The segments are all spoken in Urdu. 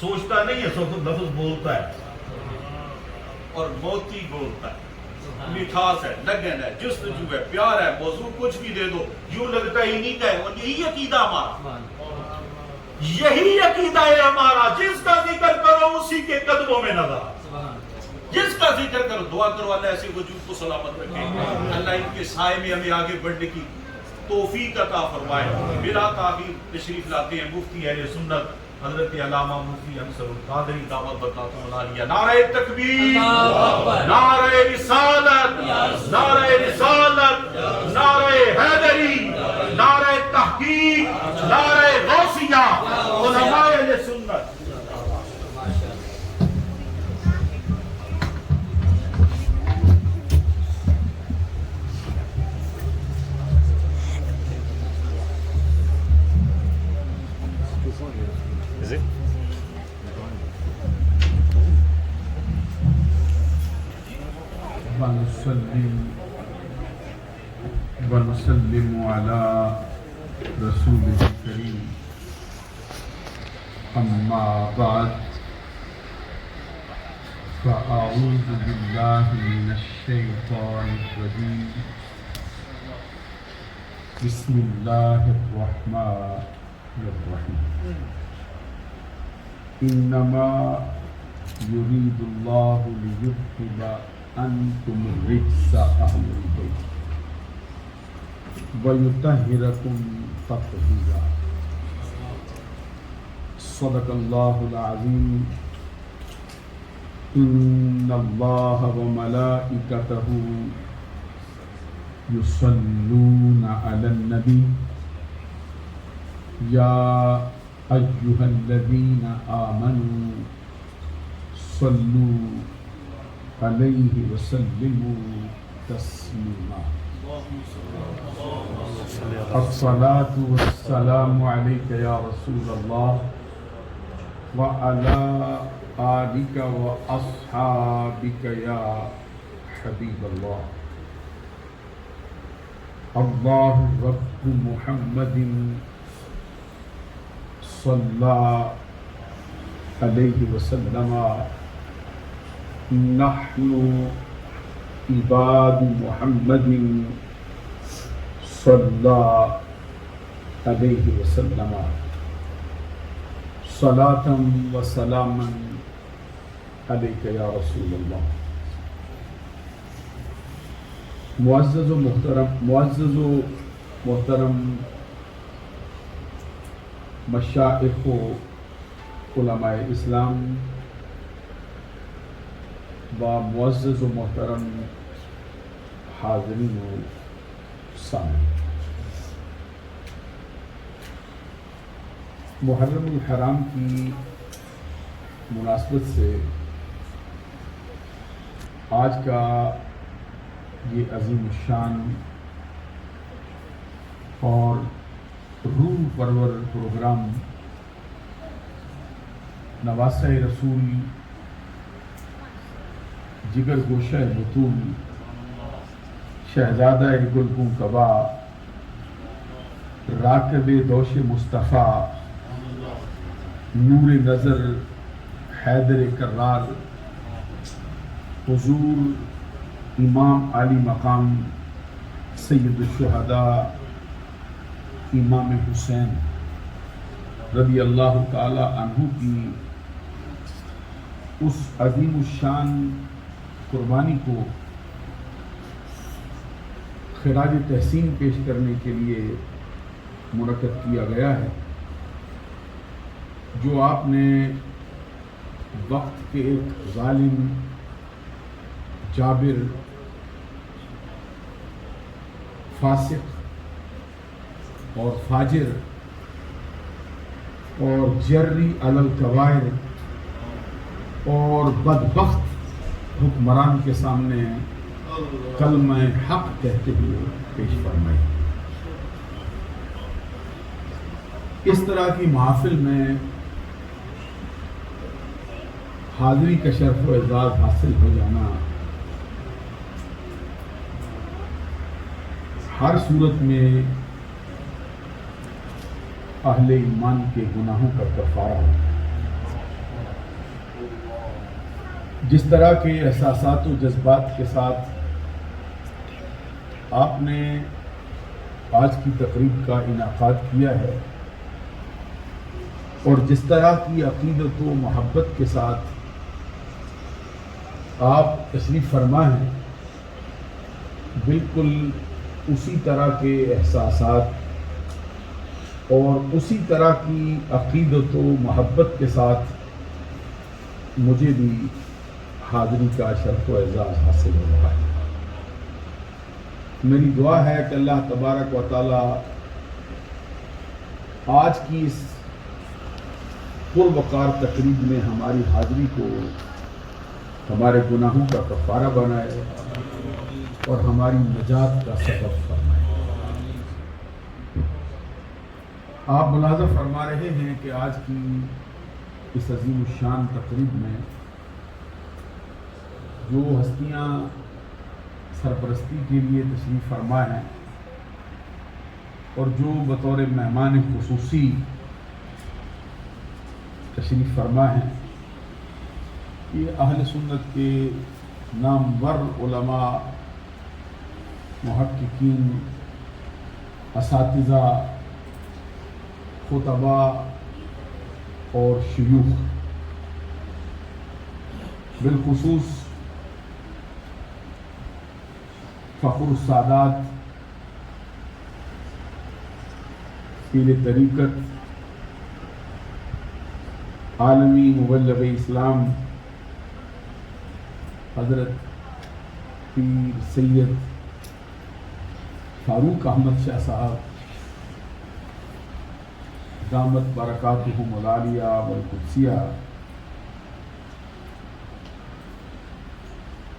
سوچتا نہیں ہے، لفظ بولتا ہے اور موتی بولتا ہے، مٹھاس ہے، لگن ہے، جستجو ہے، پیار ہے، موضوع کچھ بھی دے دو یوں لگتا ہی نہیں کہ، اور یہی عقیدہ ہمارا، یہی عقیدہ ہے ہمارا، جس کا ذکر کرو اسی کے قدموں میں نظر، جس کا ذکر کرو، دعا کرو اللہ ایسے وجود کو سلامت رکھے، اللہ ان کے سائے میں ہمیں آگے بڑھنے کی توفیق عطا فرمائے۔ بلا تاخیر تشریف لاتے ہیں مفتی اہل سنت حضرت علامہ مفتی انصر القادری دعوت برکاتہ عالیہ۔ نعرہ تکبیر، نعرہ رسالت، نعرہ رسالت، نعرہ حیدری، نعرہ تحقیق، نعرہ غوثیہ، علماء اہل سنت۔ ونسلم على رسوله الكريم أما بعد فأعوذ بالله من الشيطان الرجيم بسم الله الرحمن الرحيم إنما يريد الله ليذهب عنكم الرجس أهل البيت وَيُطَهِّرَكُمْ تَطْهِيرًا۔ صدق الله العظيم۔ إن الله وملائكته يصلون على النبي يا أيها الذين آمنوا صلوا عليه وسلموا تسليما۔ الصلاة والسلام عليك يا رسول الله وعلى آلك وأصحابك يا حبيب الله۔ الله رب محمد صلى عليه وسلم، نحن عباد محمد صلى عليه وسلم، صلاة وسلاما عليك يا رسول الله۔ معزز و محترم مشائخ و علماء اسلام و معزز و محترم حاضرین و سامعین، محرم الحرام کی مناسبت سے آج کا یہ عظیم الشان اور روح پرور پروگرام نواسہ رسول، جگر گوشہ بطول، شہزادہ گلبن قبا، راکب دوش مصطفیٰ، نور نظر حیدر کرار، حضور امام علی مقام سید الشہداء امام حسین رضی اللہ تعالی عنہ کی اس عظیم الشان قربانی کو خراج تحسین پیش کرنے کے لیے منعقد کیا گیا ہے، جو آپ نے وقت کے ایک ظالم، جابر، فاسق اور فاجر اور جری علی الکبائر اور بدبخت حکمران کے سامنے کلمہ حق کہتے ہوئے پیش فرمائی۔ اس طرح کی محافل میں حاضری کا شرف و اعزاز حاصل ہو جانا ہر صورت میں اہل ایمان کے گناہوں کا کفارہ ہے۔ جس طرح کے احساسات و جذبات کے ساتھ آپ نے آج کی تقریب کا انعقاد کیا ہے اور جس طرح کی عقیدت و محبت کے ساتھ آپ تشریف فرما ہیں، بالکل اسی طرح کے احساسات اور اسی طرح کی عقیدت و محبت کے ساتھ مجھے بھی حاضری کا شرف و اعزاز حاصل ہو رہا ہے۔ میری دعا ہے کہ اللہ تبارک و تعالی آج کی اس پروقار تقریب میں ہماری حاضری کو ہمارے گناہوں کا کفارہ بنائے اور ہماری نجات کا سبب فرمائے۔ آپ ملاحظہ فرما رہے ہیں کہ آج کی اس عظیم الشان تقریب میں جو ہستیاں سرپرستی کے لیے تشریف فرما ہیں اور جو بطور مہمان خصوصی تشریف فرما ہیں، یہ اہل سنت کے نامور علماء، محققین، اساتذہ، خطباء اور شیوخ، بالخصوص فخر السادات پیر طریقت، عالمی مبلغ اسلام حضرت پیر سید فاروق احمد شاہ صاحب دامت برکاتہم العالیہ والقدسیہ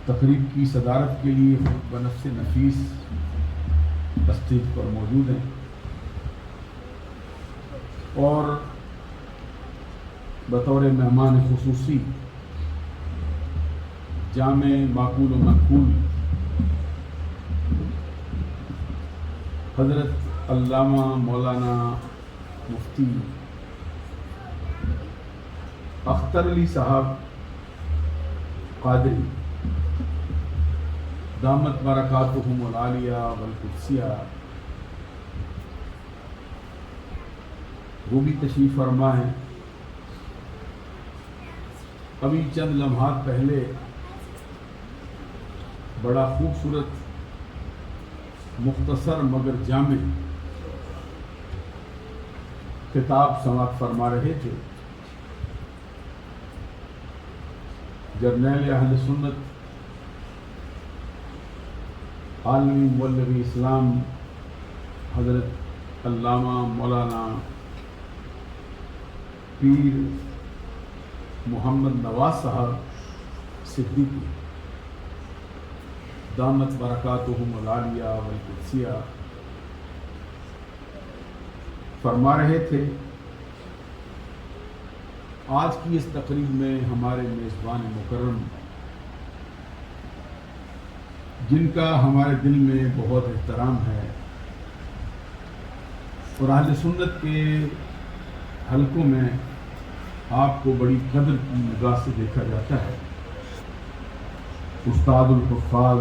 تقریب کی صدارت کے لیے خود بنفس نفیس اسٹیج پر موجود ہیں اور بطور مہمان خصوصی جامع معقول و منقول حضرت علامہ مولانا مفتی اختر علی صاحب قادری دامت برکاتہم العالیہ والقدسیہ وہ بھی تشریف فرما ہیں۔ ابھی چند لمحات پہلے بڑا خوبصورت مختصر مگر جامع خطاب سماعت فرما رہے تھے جرنیل اہل سنت عالمی مبلغ اسلام حضرت علامہ مولانا پیر محمد نواز صاحب صدیقی دامت برکاتہم العالیہ والقدسیہ فرما رہے تھے آج کی اس تقریب میں ہمارے میزبان مکرم جن کا ہمارے دل میں بہت احترام ہے اور اہل سنت کے حلقوں میں آپ کو بڑی قدر کی نگاہ سے دیکھا جاتا ہے، استاد الحفاظ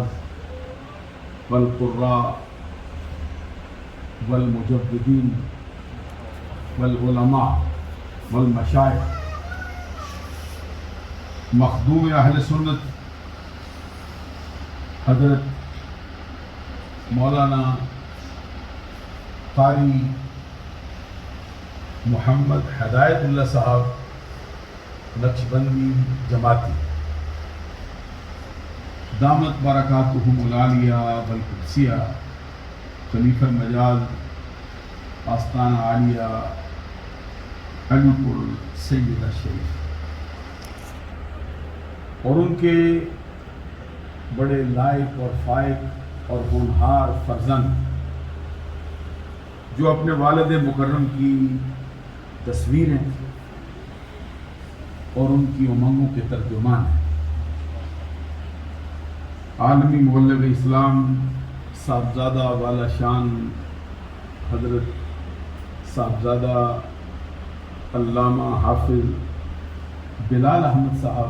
والقراء والمجددین والعلماء والمشائخ، مخدوم اہل سنت حضرت مولانا قاری محمد ہدایت اللہ صاحب نقشبندی جماعتی دامت برکاتہم العالیہ والقدسیہ خلیفہ مجاز آستانہ عالیہ علی پور سیدہ شریف اور ان کے بڑے لائق اور فائق اور ہونہار فرزند جو اپنے والد مکرم کی تصویریں اور ان کی امنگوں کے ترجمان ہیں۔ عالمی مبلغ اسلام صاحبزادہ والا شان حضرت صاحبزادہ علامہ حافظ بلال احمد صاحب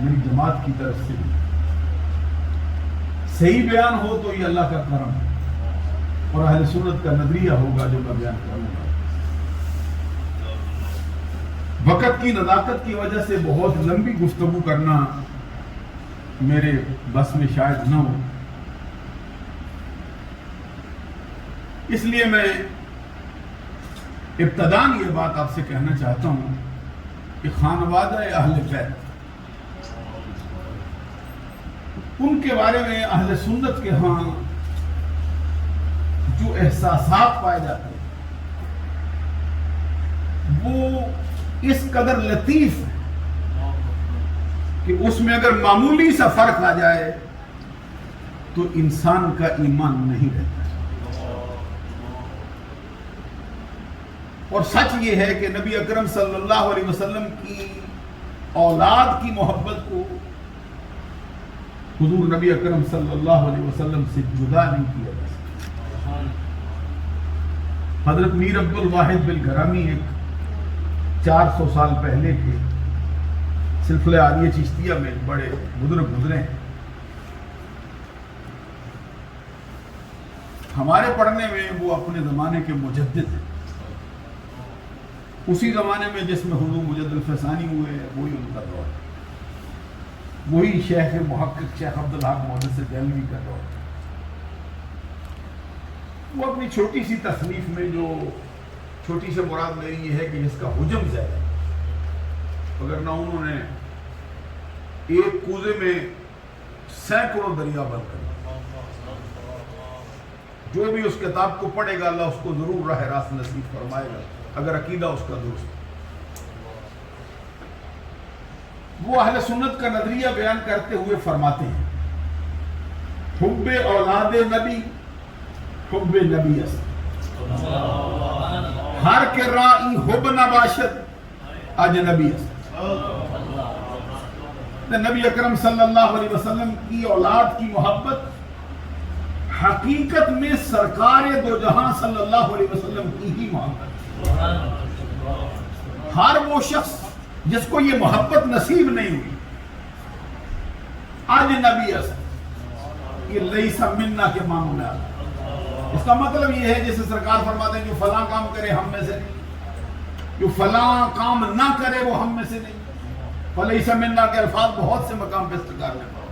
میری جماعت کی طرف سے بھی صحیح بیان ہو تو یہ اللہ کا کرم ہے اور اہل سنت کا نظریہ ہوگا جو میں بیان کروں گا. وقت کی نزاکت کی وجہ سے بہت لمبی گفتگو کرنا میرے بس میں شاید نہ ہو، اس لیے میں ابتداً یہ بات آپ سے کہنا چاہتا ہوں کہ خانوادہ اہل بیت، ان کے بارے میں اہل سنت کے ہاں جو احساسات پائے جاتے ہیں وہ اس قدر لطیف ہے کہ اس میں اگر معمولی سا فرق آ جائے تو انسان کا ایمان نہیں رہتا. اور سچ یہ ہے کہ نبی اکرم صلی اللہ علیہ وسلم کی اولاد کی محبت کو حضور نبی اکرم صلی اللہ علیہ وسلم سے جدا نہیں کیا جا سکتا. حضرت میر عبد الواحد بالگرامی ایک 400 سال پہلے کے سلسلہ عالیہ چشتیہ میں بڑے بزرگ گزرے ہیں. ہمارے پڑھنے میں وہ اپنے زمانے کے مجدد ہیں، اسی زمانے میں جس میں حضور مجد الفسانی ہوئے وہی ان کا دور، وہی شیخ محقق شیخ عبدالحق محدث دہلوی کا دور. وہ اپنی چھوٹی سی تصنیف میں، جو چھوٹی سے مراد میری یہ ہے کہ جس کا حجم زیادہ ہے، اگر نہ انہوں نے ایک کوزے میں سینکڑوں دریا بند کر، جو بھی اس کتاب کو پڑھے گا اللہ اس کو ضرور راہ راست نصیب فرمائے گا اگر عقیدہ اس کا درست. وہ اہل سنت کا نظریہ بیان کرتے ہوئے فرماتے ہیں حب اولاد نبی حب نبی است، ہر کے رائی حب نباشد اجنبی است. نبی اکرم صلی اللہ علیہ وسلم کی اولاد کی محبت حقیقت میں سرکار دو جہاں صلی اللہ علیہ وسلم کی ہی محبت. ہر وہ شخص جس کو یہ محبت نصیب نہیں ہوئی اجنبی است، یہ لیس منا کے معنی میں آتا ہے. اس کا مطلب یہ ہے جیسے سرکار فرماتے ہیں جو فلاں کام کرے ہم میں سے نہیں، جو فلاں کام نہ کرے وہ ہم میں سے نہیں. فلیس منا کے الفاظ بہت سے مقام پہ سرکار نے پڑھا.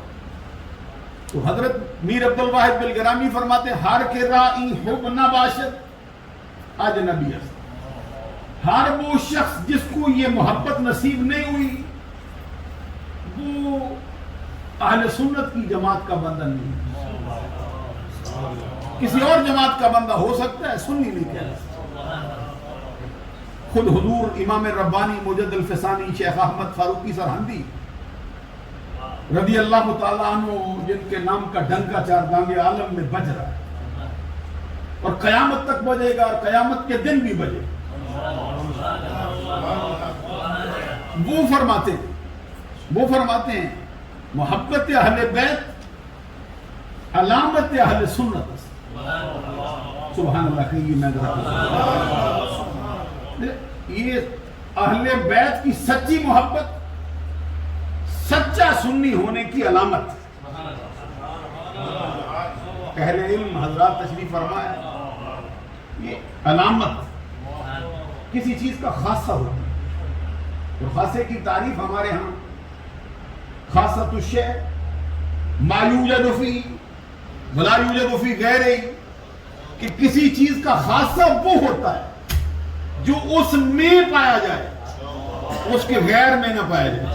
تو حضرت میر عبد الواحد بالگرامی فرماتے ہیں ہر کے رائی حب نباشد اجنبی است، ہر وہ شخص جس کو یہ محبت نصیب نہیں ہوئی وہ اہل سنت کی جماعت کا بندہ نہیں. کسی اور جماعت کا بندہ ہو سکتا ہے، سنی نہیں کہہ سکتا. خود حضور امام ربانی مجد الفسانی شیخ احمد فاروقی سرہندی رضی اللہ تعالیٰ عنہ، جن کے نام کا ڈنکا چار دانگے عالم میں بج رہا ہے اور قیامت تک بجے گا اور قیامت کے دن بھی بجے گا، وہ فرماتے ہیں محبت اہل بیت علامت اہل سنت. سبحان اللہ کہیے. میں یہ اہل بیت کی سچی محبت سچا سنی ہونے کی علامت. اہل علم حضرات تشریف فرمائے یہ علامت کسی چیز کا خاصہ ہوتا ہے. اور خاصے کی تعریف ہمارے ہاں خاصۃ الشیء ما یوجد فی ولا یوجد فی غیرہ، کہ کسی چیز کا خاصہ وہ ہوتا ہے جو اس میں پایا جائے، اس کے غیر میں نہ پایا جائے.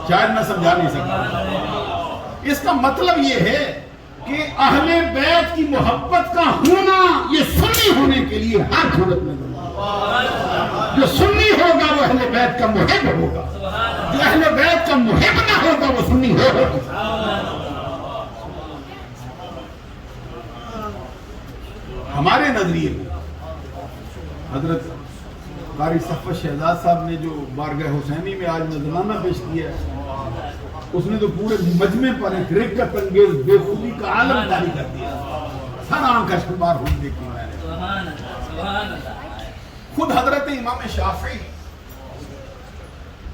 شاید میں سمجھا نہیں سکتا. اس کا مطلب یہ ہے کہ اہل بیت کی محبت کا ہونا یہ سنی ہونے کے لیے ہر صورت میں ضروری ہے. جو سنی ہوگا وہ اہل بیت کا محب ہوگا، جو اہل بیت کا محب نہ ہوگا وہ سنی ہوگا. ہمارے نظریے میں حضرت قاری صفوت شہزاد صاحب نے جو بارگاہ حسینی میں آج نذرانہ پیش کیا ہے، اس نے تو پورے مجمع پر ایک رقت انگیز بے خودی کا عالم جاری کر دیا. ہر آنکھ اشکبار ہو دیکھی میں نے. خود حضرت امام شافعی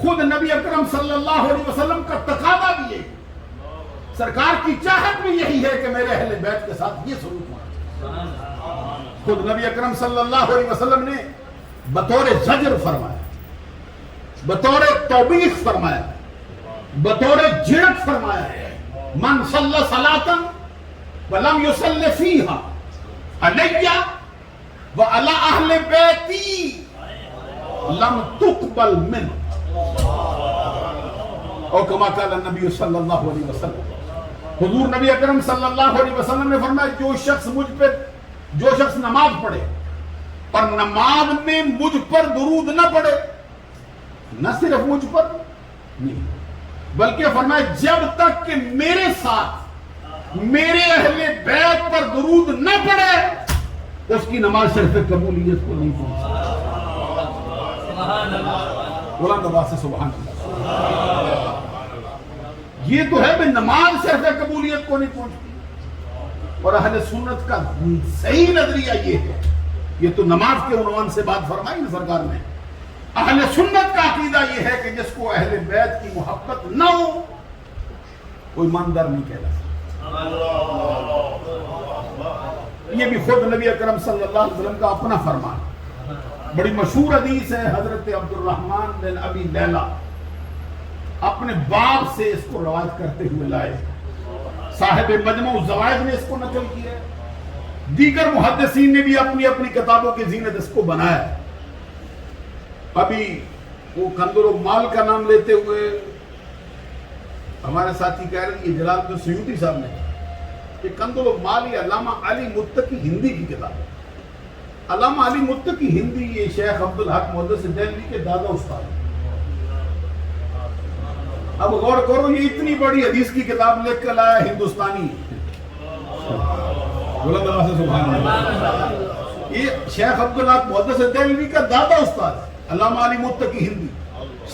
خود نبی اکرم صلی اللہ علیہ وسلم کا تقاضا بھی ہے، سرکار کی چاہت بھی یہی ہے کہ میرے اہل بیت کے ساتھ یہ سلوک ہونا چاہیے۔ خود نبی اکرم صلی اللہ علیہ وسلم نے بطور زجر فرمایا، بطور توبیخ فرمایا، بطور جھڑک فرمایا، من صلی صلاۃ ولم یصلی فیہا علی وعلی اہل بیتی لم تقبل منہ، اور کما قال النبی صلی اللہ علیہ وسلم، حضور نبی اکرم صلی اللہ علیہ وسلم نے فرمایا جو شخص نماز پڑھے اور نماز میں مجھ پر درود نہ پڑھے، نہ صرف مجھ پر نہیں بلکہ فرمایا جب تک کہ میرے ساتھ میرے اہل بیت پر درود نہ پڑے اس کی نماز شرف قبولیت کو نہیں پہنچتی۔ بلند آواز سے سبحان اللہ۔ یہ تو ہے کہ نماز شرف قبولیت کو نہیں پہنچتی، اور اہل سنت کا صحیح نظریہ یہ ہے، یہ تو نماز کے عنوان سے بات فرمائی نا سرکار نے، اہل سنت کا عقیدہ یہ ہے کہ جس کو اہل بیت کی محبت نہ ہو کوئی ایماندار نہیں کہلاتا۔ یہ بھی خود نبی اکرم صلی اللہ علیہ وسلم کا اپنا فرمان، بڑی مشہور حدیث ہے، حضرت عبد الرحمن بن ابی لیلہ اپنے باپ سے اس کو روایت کرتے ہوئے لائے، صاحب مجمع الزوائد نے اس کو نقل کیا، دیگر محدثین نے بھی اپنی اپنی کتابوں کی زینت اس کو بنایا۔ ابھی وہ کنز المال کا نام لیتے ہوئے ہمارے ساتھی کہہ رہے ہیں، یہ جلال الدین سیوطی صاحب نے کہ کنز المال یہ علامہ علی متقی ہندی کی کتاب ہے۔ علامہ علی متقی ہندی یہ شیخ عبدالحق محدث دہلوی کے دادا استاد ہیں۔ اب غور کرو، یہ اتنی بڑی حدیث کی کتاب لکھ کر لایا ہندوستانی، بلند آواز سے سبحان اللہ۔ یہ شیخ عبدالحق محدث دہلوی کا دادا استاد ہے، علامہ علی متقی ہندی،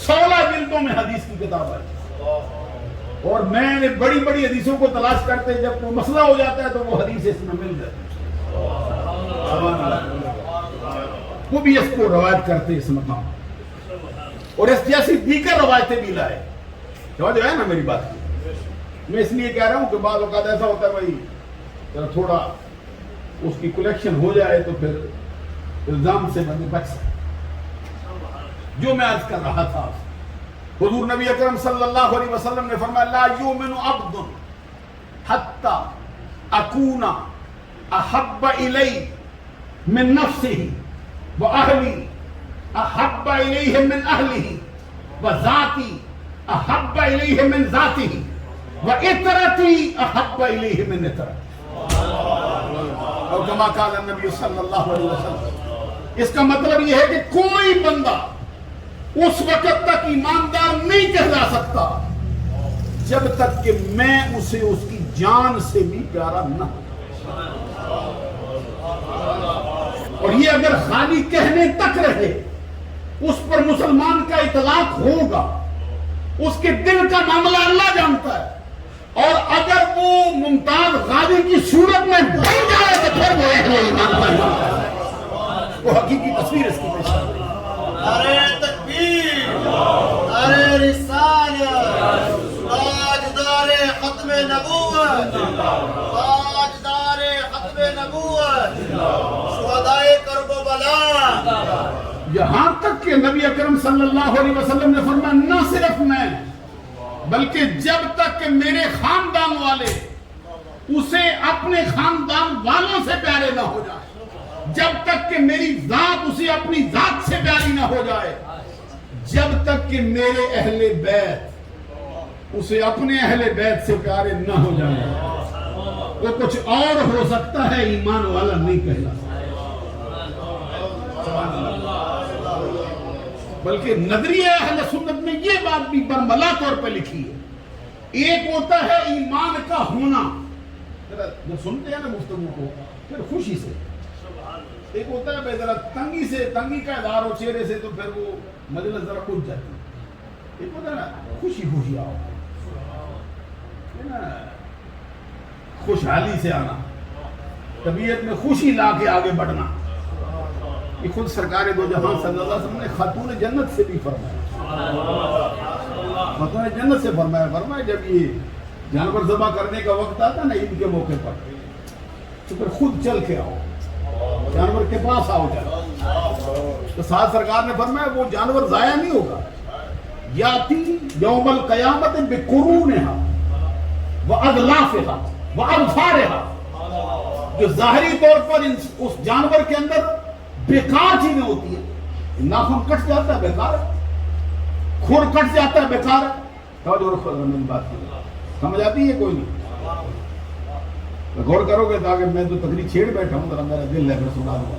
16 جلدوں میں حدیث کی کتاب ہے، اور میں نے بڑی بڑی حدیثوں کو تلاش کرتے جب کوئی مسئلہ ہو جاتا ہے تو وہ حدیث اس میں مل جاتی ہے، وہ بھی اس کو روایت کرتے اس مقام، اور اس جیسی دیگر روایتیں بھی لائے۔ سمجھ رہے ہیں نا میری بات کی؟ میں اس لیے کہہ رہا ہوں کہ بعض اوقات ایسا ہوتا ہے بھائی تھوڑا اس کی کلیکشن ہو جائے تو پھر الزام سے بندے بچ سکتے۔ جو میں عرض کر رہا تھا، حضور نبی اکرم صلی اللہ علیہ وسلم نے فرمایا لا یؤمن عبد حتی اکون احب الی من نفسه واہلی احب الیہ من اہلہ وذاتی احب الیہ من ذاتہ وعطرتی احب الیہ من عطرتی، اور کما قال النبی صلی اللہ علیہ وسلم۔ اس کا مطلب یہ ہے کہ کوئی بندہ اس وقت تک ایماندار نہیں کہلا سکتا جب تک کہ میں اسے اس کی جان سے بھی پیارا نہ ہوں، اور یہ اگر خالی کہنے تک رہے اس پر مسلمان کا اطلاق ہوگا، اس کے دل کا معاملہ اللہ جانتا ہے، اور اگر وہ ممتاز غازی کی صورت میں بن جائے تو پھر وہ اہل ایمان کا ایمان ہے۔ وہ حقیقی تصویر اس کی پیش کر رہی ہے۔ نعرہ تکبیر، نعرہ رسالت، تاجدار ختم نبوت، تاجدار ختم نبوت، شہدائے کرب و بلا۔ یہاں تک کہ نبی اکرم صلی اللہ علیہ وسلم نے فرمایا نہ صرف میں بلکہ جب تک کہ میرے خاندان والے اسے اپنے خاندان والوں سے پیارے نہ ہو جائے، جب تک کہ میری ذات اسے اپنی ذات سے پیاری نہ ہو جائے، جب تک کہ میرے اہل بیت اسے اپنے اہل بیت سے پیارے نہ ہو جائے، وہ کچھ اور ہو سکتا ہے، ایمان والا نہیں کہلا سکتا۔ بلکہ نظریہ اہل سنت میں یہ بات بھی برملا طور پہ لکھی ہے، ایک ہوتا ہے ایمان کا ہونا، جب سنتے ہیں نا گفتگو کو پھر خوشی سے، ایک ہوتا ہے بھائی ذرا تنگی سے، تنگی کا اظہار ہو چہرے سے تو پھر وہ مجلس ذرا کھل جاتی ہے، ایک ہوتا ہے نا خوشی خوشی آؤ، خوشحالی سے آنا، طبیعت میں خوشی لا کے آگے بڑھنا۔ یہ خود سرکار دو جہاں صلی اللہ علیہ وسلم نے خاتون جنت سے بھی فرمایا۔ فتح جنت سے فرمایا جب یہ جانور ذبح کرنے کا وقت آتا نا عید کے موقع پر تو پھر خود چل کے آؤ، جانور کے پاس آؤ جائے تو ساتھ سرکار نے فرمایا وہ جانور ضائع نہیں ہوگا، یاتی یوم القیامت بقرونہا واضلافہا واظفارہا، جو ظاہری طور پر اس جانور کے اندر بیکار چیزیں ہوتی ہیں، ناخن کٹ جاتا ہے بیکار ہے، کھر کٹ جاتا ہے بیکار ہے، میری بات کی سمجھ آتی ہے کوئی نہیں؟ غور کرو گے تاکہ میں تو تقریر چھیڑ بیٹھا ہوں، ذرا میرا دل ہے میں سنا دوں.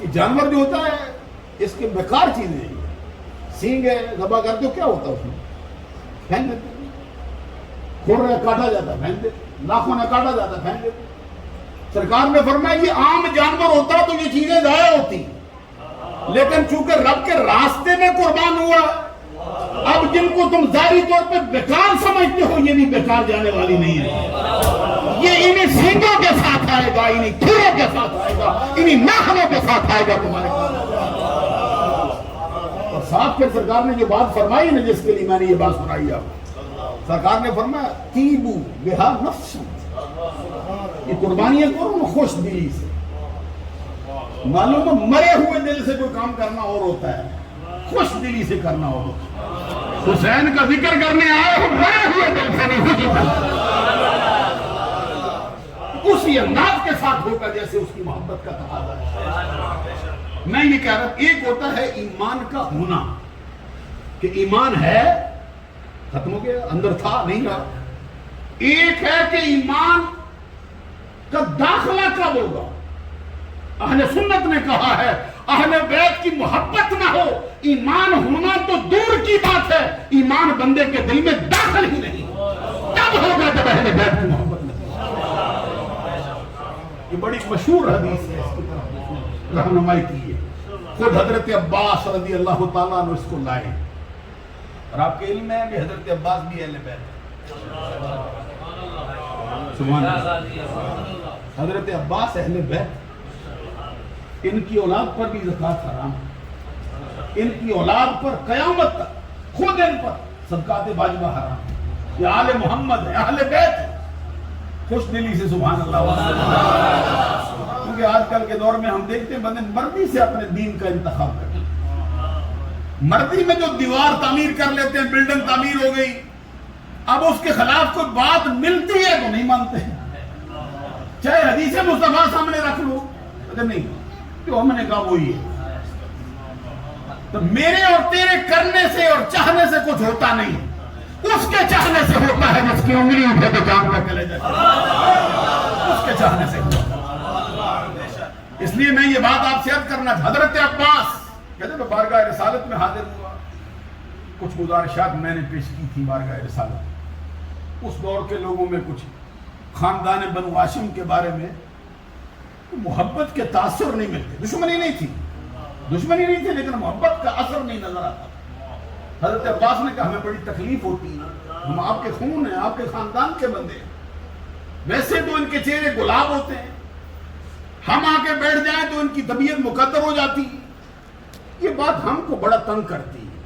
یہ جانور جو ہوتا ہے اس کے بیکار چیزیں ہیں، سینگ ہے ذبح کرتے ہو کیا ہوتا ہے اس میں پھینک دیتے، کھر ہے کاٹا جاتا ہے پھینک دیتے، ناخن ہے کاٹا جاتا ہے پھینک دیتے. سرکار نے فرمایا یہ عام جانور ہوتا تو یہ چیزیں ضائع ہوتی، لیکن چونکہ رب کے راستے میں قربان ہوا، اب جن کو تم ظاہری طور پہ بیکار سمجھتے ہو یہ بھی بیکار جانے والی نہیں ہے، یہ انہیں سینگوں کے ساتھ آئے گا، انہیں کھروں کے ساتھ آئے گا، انہیں ناخنوں کے ساتھ آئے گا تمہارے پاس. اور ساتھ پھر سرکار نے جو بات فرمائی نا جس کے لیے میں نے یہ بات سنائی آپ، سرکار نے فرمایا تیبو بہا نفس، یہ قربانیاں کرو خوش دلی سے. معلوم ہے مرے ہوئے دل سے کوئی کام کرنا اور ہوتا ہے، خوش دلی سے کرنا ہوتا ہے. حسین کا ذکر کرنے آئے ہو مرے ہوئے دل سے نہیں، خوشی اسی انداز کے ساتھ ہوگا جیسے اس کی محبت کا تقاضا ہے. میں یہ کہہ رہا ہوں ایک ہوتا ہے ایمان کا ہونا کہ ایمان ہے ختم ہو گیا، اندر تھا نہیں رہا. ایک ہے کہ ایمان کا داخلہ کب ہوگا. اہل سنت نے کہا ہے اہل بیت کی محبت نہ ہو ایمان ہونا تو دور کی بات ہے، ایمان بندے کے دل میں داخل ہی نہیں، تب ہوگا جب اہل بیت کی محبت نہیں. یہ بڑی مشہور حدیث ہے، اس کی طرف رہنمائی کی ہے. خود حضرت عباس رضی اللہ تعالیٰ عنہ اس کو لائے، اور آپ کے علم ہے کہ حضرت عباس بھی اہل بیت ہے. سبحان اللہ. حضرت عباس اہل بیت، ان کی اولاد پر بھی زکوٰۃ حرام، ان کی اولاد پر قیامت تک خود ان پر صدقات واجبہ حرام. یہ آل محمد ہے، اہل بیت ہے. خوش دلی سے سبحان اللہ. کیونکہ آج کل کے دور میں ہم دیکھتے ہیں بندے مرضی سے اپنے دین کا انتخاب کرتے ہیں، مرضی میں جو دیوار تعمیر کر لیتے ہیں، بلڈنگ تعمیر ہو گئی، اب اس کے خلاف کوئی بات ملتی ہے تو نہیں مانتے، چاہے حدیث مصطفیٰ سامنے رکھ لو اگر نہیں تو ہم نے کہا وہی ہے. تو میرے اور تیرے کرنے سے اور چاہنے سے کچھ ہوتا نہیں، اس کے چاہنے سے ہوتا ہے جس کی انگلی اٹھے تو جان کر کے لے جائے، اس کے چاہنے سے ہوتا ہے. اس لیے میں یہ بات آپ سے عرض کرنا تھا. حضرت عباس کہتے ہیں بارگاہ رسالت میں حاضر ہوا، کچھ گزارشات میں نے پیش کی تھی بارگاہ رسالت. اس دور کے لوگوں میں کچھ خاندان بنو ہاشم کے بارے میں محبت کے تاثر نہیں ملتے، دشمنی نہیں تھی لیکن محبت کا اثر نہیں نظر آتا. حضرت عباس نے کہا ہمیں بڑی تکلیف ہوتی ہے، ہم آپ کے خون ہیں، آپ کے خاندان کے بندے ہیں، ویسے تو ان کے چہرے گلاب ہوتے ہیں، ہم آ کے بیٹھ جائیں تو ان کی طبیعت مقدر ہو جاتی ہے. یہ بات ہم کو بڑا تنگ کرتی ہے.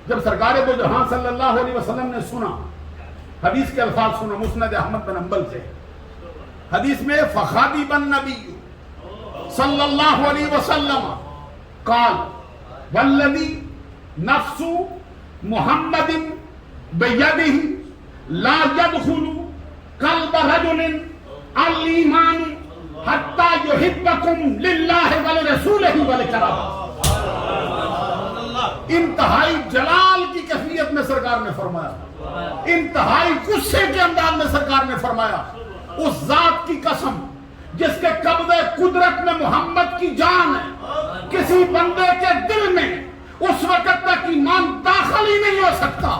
جب سرکار دو جہاں صلی اللہ علیہ وسلم نے سنا، حدیث کے الفاظ سنا، مسند احمد بن حنبل سے حدیث میں فخاطب النبی صلی اللہ علیہ وسلم قال والذی نفس محمد بیدہ لا يدخل قلب رجل الایمان حتی یحبکم للہ ولرسولہ ولکرامہ. انتہائی جلال کی کیفیت میں سرکار نے فرمایا، انتہائی غصے کے انداز میں سرکار نے فرمایا اس ذات کی قسم جس کے قبضے قدرت میں محمد کی جان ہے، کسی بندے کے دل میں اس وقت تک ایمان داخل ہی نہیں ہو سکتا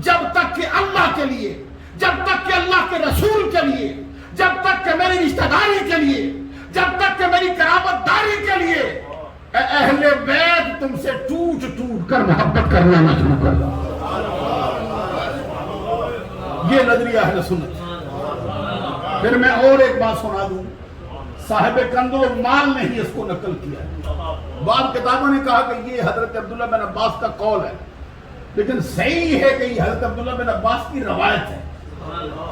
جب تک کہ اللہ کے لیے، جب تک کہ اللہ کے رسول کے لیے، جب تک کہ میری رشتہ داری کے لیے، جب تک کہ میری قرابت داری کے لیے اہل بیت تم سے ٹوٹ ٹوٹ کر محبت کرنا نہ شروع کر دو. یہ نظریہ اہل سنت. پھر میں اور ایک بات سنا دوں، صاحب کنز المال نے ہی اس کو نقل کیا ہے. بعض کتابوں نے کہا کہ یہ حضرت عبداللہ بن عباس کا قول ہے، لیکن صحیح ہے کہ یہ حضرت عبداللہ بن عباس کی روایت ہے.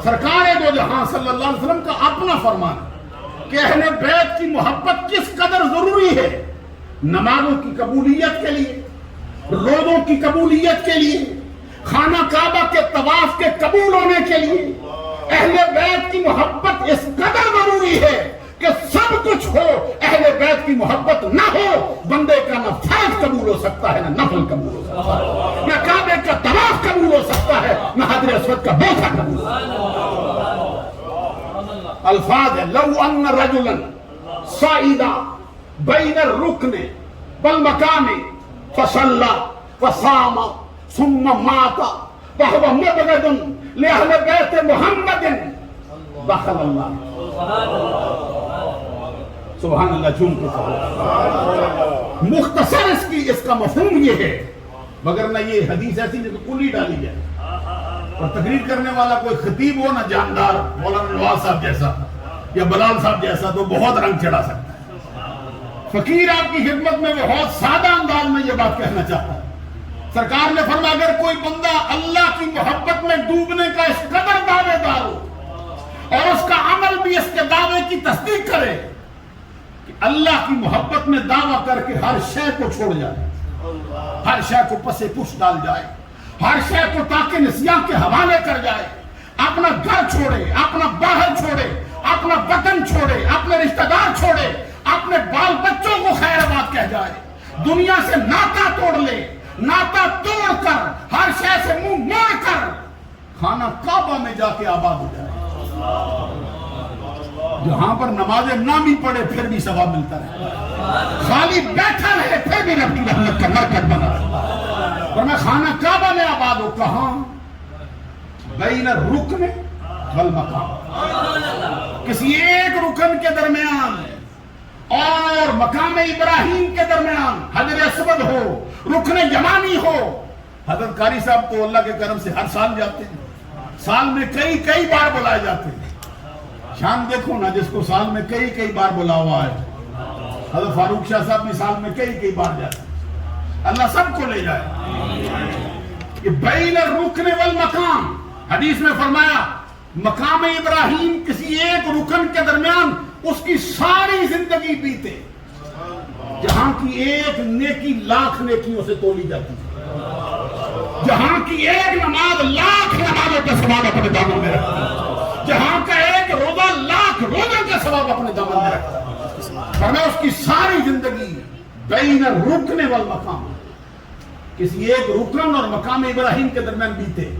سرکار دو جہاں صلی اللہ علیہ وسلم کا اپنا فرمان ہے کہ اہل بیت کی محبت کس قدر ضروری ہے نمازوں کی قبولیت کے لیے، روزوں کی قبولیت کے لیے، خانہ کعبہ کے طواف کے قبول ہونے کے لیے. اہل بیت کی محبت اس قدر ضروری ہے کہ سب کچھ ہو، اہل بیت کی محبت نہ ہو بندے کا نہ فرض قبول ہو سکتا ہے نہ نفل قبول ہو سکتا ہے، نہ کعبے کا طواف قبول ہو سکتا ہے نہ حجر اسود کا بوسہ قبول ہو سکتا ہے. الفاظ ہے لو ان رجلا صعد بین الرکن والمقام فصلى وصام ثم مات وهو مبغض لأهل بیت محمد دخل اللہ. سبحان اللہ. جھوم کے کہو. مختصر اس کا مفہوم یہ ہے، مگر نہ یہ حدیث ایسی نہیں تو کلی ڈالی جائے اور تقریر کرنے والا کوئی خطیب ہو نہ جاندار مولانا نواز صاحب جیسا یا بلال صاحب جیسا تو بہت رنگ چڑھا سکتا ہے. فقیر آپ کی خدمت میں بہت سادہ انداز میں یہ بات کہنا چاہتا ہے. سرکار نے فرمایا اگر کوئی بندہ اللہ کی محبت میں ڈوبنے کا اس قدر دعوے دار ہو اور اس کا عمل بھی اس کے دعوے کی تصدیق کرے کہ اللہ کی محبت میں دعویٰ کر کے ہر شے کو چھوڑ جائے، ہر شے کو پسے پش ڈال جائے، ہر شے کو تاکہ نسیان کے حوالے کر جائے، اپنا گھر چھوڑے، اپنا باہر چھوڑے، اپنا وطن چھوڑے، اپنے رشتہ دار چھوڑے، اپنے بال بچوں کو خیر آباد کہہ جائے، دنیا سے ناتا توڑ لے، ناتا توڑ کر ہر شے سے منہ موڑ کر خانہ کعبہ میں جا کے آباد ہو جائے، جہاں پر نمازیں نہ بھی پڑھے پھر بھی ثواب ملتا رہے، خالی بیٹھا رہے پھر بھی رب کی رحمت کا مرکز بنا رہے. اور میں خانہ کعبہ میں آباد ہو کہاں؟ بین الرکن والمقام، کسی ایک رکن کے درمیان اور مقام ابراہیم کے درمیان، حجر اسود ہو، رکن یمانی ہو. حضرت قاری صاحب تو اللہ کے کرم سے ہر سال جاتے ہیں، سال میں کئی بار بلائے جاتے ہیں. شان دیکھو نا جس کو سال میں کئی بار بلا ہوا ہے. حضرت فاروق شاہ صاحب بھی سال میں کئی بار جاتے ہیں. اللہ سب کو لے جائے. کہ بین الرکن والمقام، حدیث میں فرمایا مقام ابراہیم کسی ایک رکن کے درمیان اس کی ساری زندگی بیتے، جہاں کی ایک نیکی لاکھ نیکیوں سے تولی جاتی ہے، جہاں کی ایک نماز لاکھ نمازوں کا ثواب اپنے دامن میں رکھتی ہے، جہاں کا ایک روزہ لاکھ روزوں کا ثواب اپنے دامن میں رکھتا ہے. فرمایا اس کی ساری زندگی بین الرکن والمقام، کسی ایک رکن اور مقام ابراہیم کے درمیان بیتے،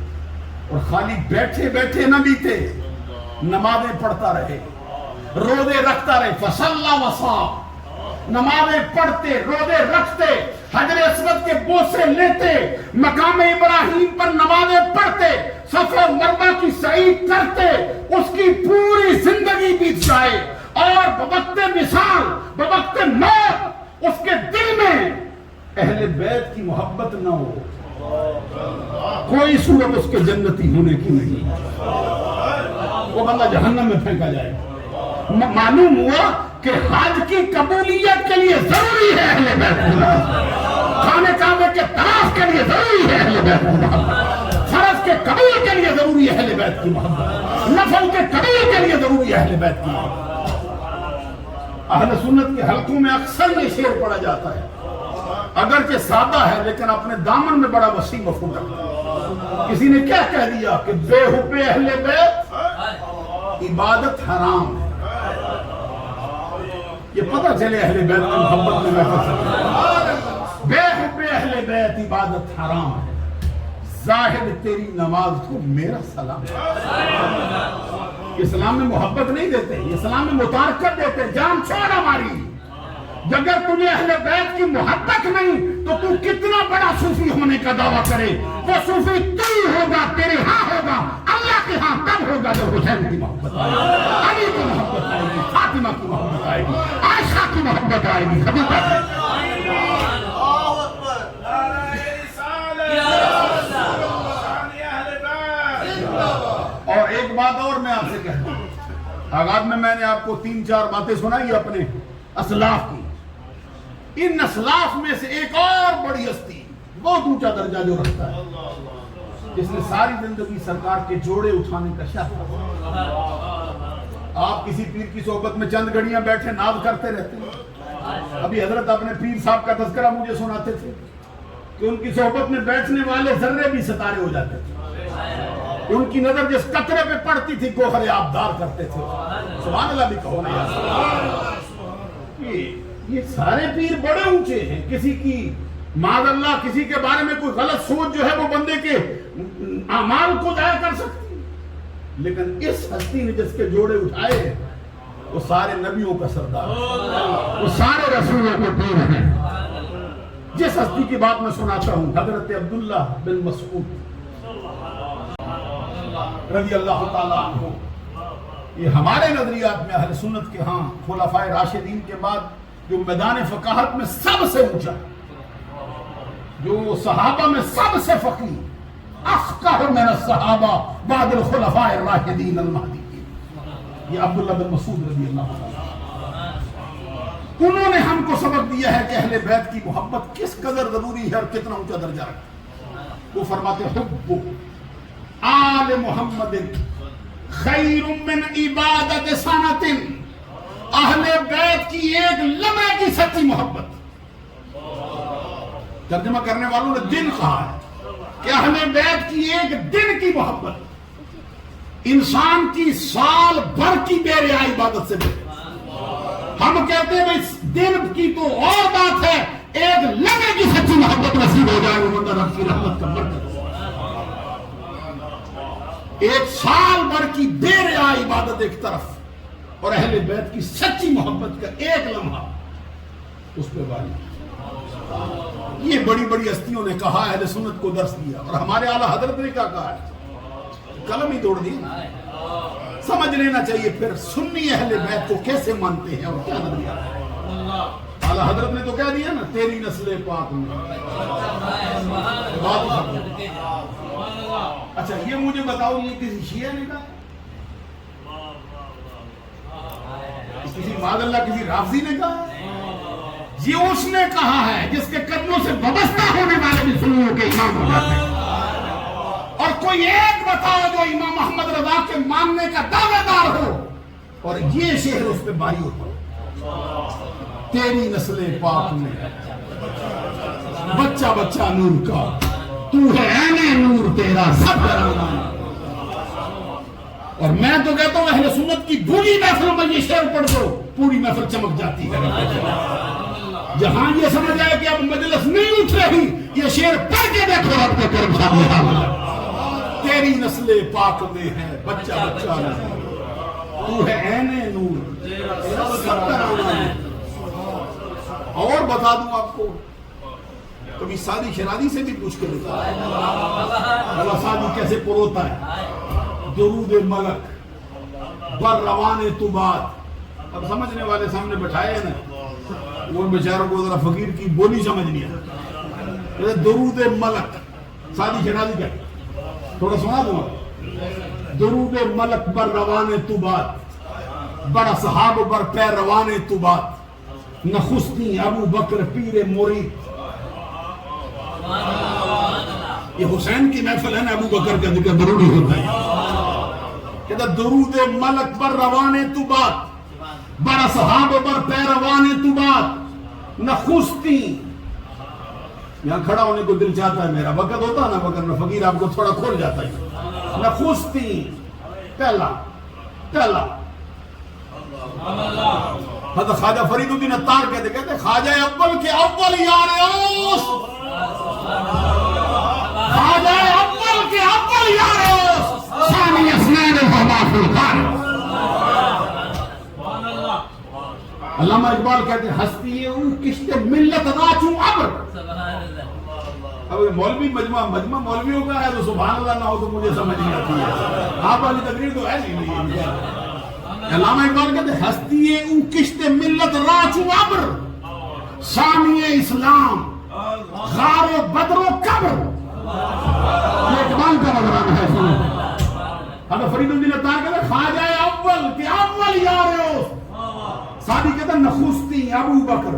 اور خالی بیٹھے نہ بیتے، نمازیں پڑھتا رہے، روزے رکھتا رہے. فصلی وصام، نمازیں پڑھتے، روزے رکھتے، حجر اسود کے بوسے لیتے، مقام ابراہیم پر نمازیں پڑھتے، صفا مروہ کی سعی کرتے، اس کی پوری زندگی بیت جائے اور بوقت مثال، بوقت موت اس کے دل میں اہل بیت کی محبت نہ ہو، کوئی صورت اس کے جنتی ہونے کی نہیں، وہ بندہ جہنم میں پھینکا جائے. معلوم ہوا کہ حج کی قبولیت کے لیے ضروری ہے اہل بیت کی محبت، خانہ کعبہ کے طواف کے لیے ضروری ہے اہل بیت کی محبت، فرض کے قبول کے لیے ضروری ہے اہل بیت کی محبت، نفل کے قبول کے لیے ضروری ہے اہل بیت کی محبت. اہل سنت کے حلقوں میں اکثر یہ شعر پڑھا جاتا ہے، اگرچہ سادہ ہے لیکن اپنے دامن میں بڑا وسیع مفہوم رکھتا ہے. کسی نے کیا کہہ دیا کہ بے حب اہل بیت عبادت حرام ہے. یہ پتہ چلے اہل بیت کی محبت میں محفوظ ہے. بے حب اہل بیت عبادت حرام ہے. زاہد تیری نماز کو میرا سلام. اسلام میں محبت نہیں دیتے، اسلام میں متارکت دیتے، جان چھوڑ ہماری. اگر تجھے اہل بیت کی محبت نہیں تو کتنا بڑا صوفی ہونے کا دعویٰ کرے، وہ صوفی تو ہی ہوگا، تیرے ہاں ہوگا، اللہ کے ہاں تب ہوگا جب حسین کی محبت آئے گی، علی کی محبت آئے گی، فاطمہ کی محبت آئے گی، عائشہ کی محبت آئے گی، خدیجہ کی. اور ایک بات اور میں آپ سے کہتا ہوں، آغاز میں نے آپ کو 3-4 باتیں سنائی اپنے اسلاف کی. ان اسلاف میں سے ایک اور بڑی ہستی بہت اونچا درجہ جو رکھتا ہے، جس نے ساری زندگی سرکار کے جوڑے اٹھانے کا شرف. آپ کسی پیر کی صحبت میں چند گھڑیاں بیٹھے ناز کرتے رہتے ہیں. ابھی حضرت اپنے پیر صاحب کا تذکرہ مجھے سناتے تھے کہ ان کی صحبت میں بیٹھنے والے ذرے بھی ستارے ہو جاتے تھے. ان کی نظر جس قطرے پہ پڑتی تھی گوہر آبدار کرتے تھے. سبحان اللہ بھی کہو نا. یہ سارے پیر بڑے اونچے ہیں. کسی کی معاذ اللہ کسی کے بارے میں کوئی غلط سوچ جو ہے وہ بندے کے اعمال کو ضائع کر سکتی، لیکن اس ہستی نے جس کے جوڑے اٹھائے ہیں وہ سارے نبیوں کا سردار، وہ سارے رسولوں کے پیر ہیں. جس ہستی کی بات میں سناتا ہوں، حضرت عبداللہ بن مسعود رضی اللہ تعالیٰ عنہ. یہ ہمارے نظریات میں اہل سنت کے ہاں خلفائے راشدین کے بعد جو میدان فقاہت میں سب سے اونچا، جو صحابہ میں سب سے فقیہ، افقہ من الصحابہ بعد الخلفاء الراشدین المہدیین، یہ عبداللہ بن مسعود رضی اللہ تعالیٰ. انہوں نے ہم کو سبق دیا ہے کہ اہل بیت کی محبت کس قدر ضروری ہے اور کتنا اونچا درجہ رکھتا ہے. وہ فرماتے حب آل محمد خیر من عبادت سنت. اہل بیت کی ایک لمحے کی سچی محبت، ترجمہ کرنے والوں نے دن کہا ہے کہ اہل بیت کی ایک دن کی محبت انسان کی سال بھر کی بے ریا عبادت سے بہتر. ہم کہتے ہیں اس دن کی تو اور بات ہے، ایک لمحے کی سچی محبت نصیب ہو جائے وہ بندہ رب کی رحمت کا مرکز. ایک سال بھر کی بے ریا عبادت ایک طرف، اور اہل بیت کی سچی محبت کا ایک لمحہ اس پہ باری. یہ بڑی بڑی ہستیوں نے کہا، اہل سنت کو درس دیا، اور ہمارے اعلیٰ حضرت نے کیا کہا ہے، قلم ہی توڑ دی. سمجھ لینا چاہیے پھر سنی اہل بیت کو کیسے مانتے ہیں اور کیا نظریہ ہے. اعلیٰ حضرت نے تو کہہ دیا نا، تیری نسل پاک میں. اچھا یہ مجھے بتاؤ، یہ کسی شیعہ نے کہا، کسی معاذ اللہ کسی رافضی نے کہا؟ یہ اس نے کہا ہے جس کے قدموں سے وابستہ ہونے والے بھی سنیوں کے امام ہو جاتے ہیں. اور کوئی ایک بتاؤ جو امام محمد رضا کے ماننے کا دعوے دار ہو اور یہ شعر اس پہ باری ہوتا ہو، تیری نسل پاک میں بچہ بچہ نور کا، تو ہے عین نور تیرا سب گرانا. اور میں تو کہتا ہوں اہل سنت کی بری محفلوں میں یہ شعر پڑھ دو، پوری محفل چمک جاتی ہے. جہاں یہ سمجھ آئے کہ اب مجلس نہیں اٹھ رہی، یہ شعر پڑھ کے دیکھو رب کے کرم صاحب. تیری نسل پاک میں ہے بچہ بچہ نور، تو ہے عین نور تیرا سب گرانا. اور بتا دوں آپ کو، کبھی سادی شرادی سے بھی پوچھ کے دیتا ہے اللہ سادی کیسے پروتا ہے. درود ملک بر روان تو بات. اب سمجھنے والے سامنے بٹھائے ہیں نا، وہ بیچاروں کو ذرا فقیر کی بولی سمجھ نہیں آتا. درود ملک سادی شرادی کیا، تھوڑا سنا دوں. درود ملک بر روان تو بات، بر اصحاب بر پہ روان تو بات، نخستی ابو بکر پیر مرید. یہ حسین کی محفل ہے نا، ابو بکر کا ذکر ضروری ہوتا ہے. کہتا درود ملک بر روانے تو بات، بر اصحاب بر پہ روانے تو بات، نخستی. یہاں کھڑا ہونے کو دل چاہتا ہے میرا، وقت ہوتا نا وقت فقیر آپ کو تھوڑا کھول جاتا ہے. نخستی پہلا حضرت خواجہ فرید الدین عطار کہتے خواجہ اول کے اول یار اوس، خواجہ اول کے اول یار اوس، ثانی اثنین فما فی الخان. علامہ اقبال کہتے ہیں ہستی اون کشت ملت راچوں ابر. اب مولوی مجمع مولویوں کا ہے تو سبحان اللہ نہ ہو تو مجھے سمجھ نہیں آتی ہے. آپ والی تقریر تو ہے نہیں. علامہ اقبال کہتے ہیں ہستی اون کشت ملت راچوں ابر، ثانی اسلام غار و بدر و قبر. یہ اقبال کا نظرانہ ہے. حضرت فرید الدین عطار کہتے ہیں خواجہ اول کے اول یار اوس. سادی کہتے ہیں نخستی ابو بکر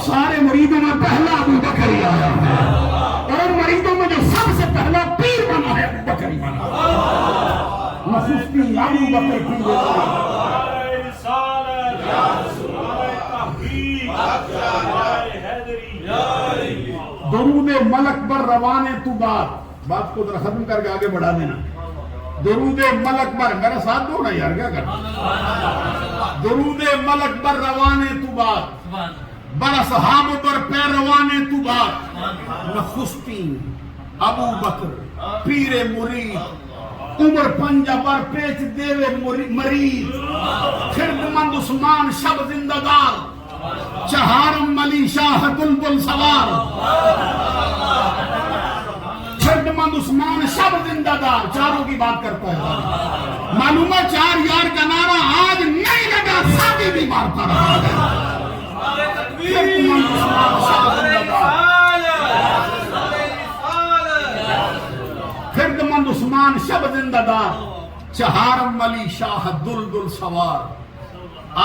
سارے مریدوں میں پہلا ابو بکر ہی آیا ہے، اور مریدوں میں جو سب سے پہلا پیر بنا ہے ابو بکر ہی بنا ہے۔ مخصوصی ابو بکر کی درود ملک پر روانے تو بات کو ذرا ختم کر کے آگے بڑھا دینا۔ درود ملک پر، میرا ساتھ دو نا یار، کیا کرنا؟ درود ملک پر روانے تو بات، بر اصحاب پر پیروانے تو بات، نخستی ابو بکر پیر مرید، عمر پنجہ بر پیچ دیوے مرید، خردمند عثمان شب زندگار، چہارم ملی شاہ بلبل سوار، خردمند عثمان شب زندگار، چاروں کی بات کرتا ہے۔ معلوم ہے چار یار کا نعرہ آج نہیں لگا، ساتھی بھی مارتا رہا ہے۔ خردمند عثمان شب زندگار، خردمند عثمان شب زندگار، چہارم ملی شاہ دلدل سوار۔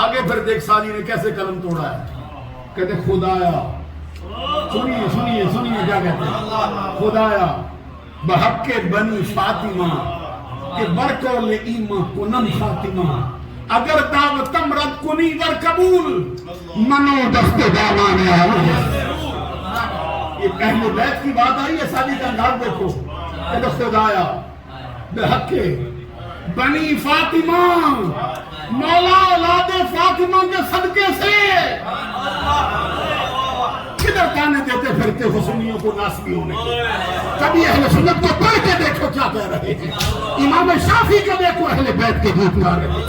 آگے پھر دیکھ سالی نے کیسے قلم توڑا ہے، کہتے خدایا، سنیے سنیے سنیے کیا کہتے ہیں، خدایا بحق بنی فاطمہ کہ برکول ایمہ کنم خاتمہ، اگر دعوتم رد کنی ور قبول، منو دست دامان آئے۔ یہ اہل بیت کی بات آئی ہے، سالی کا انداز دیکھو، کہتے خدایا بحق بنی فاطمہ، مولا اولاد فاطمہ کے صدقے سے کدھر تانے دیتے پھرتے حسنیوں کو ناسبی ہونے کے۔ کبھی اہل سنت کو پڑھ کے دیکھو کیا کہہ رہے ہیں، امام شافعی کو دیکھو اہل بیت کے گیت گا رہے ہیں،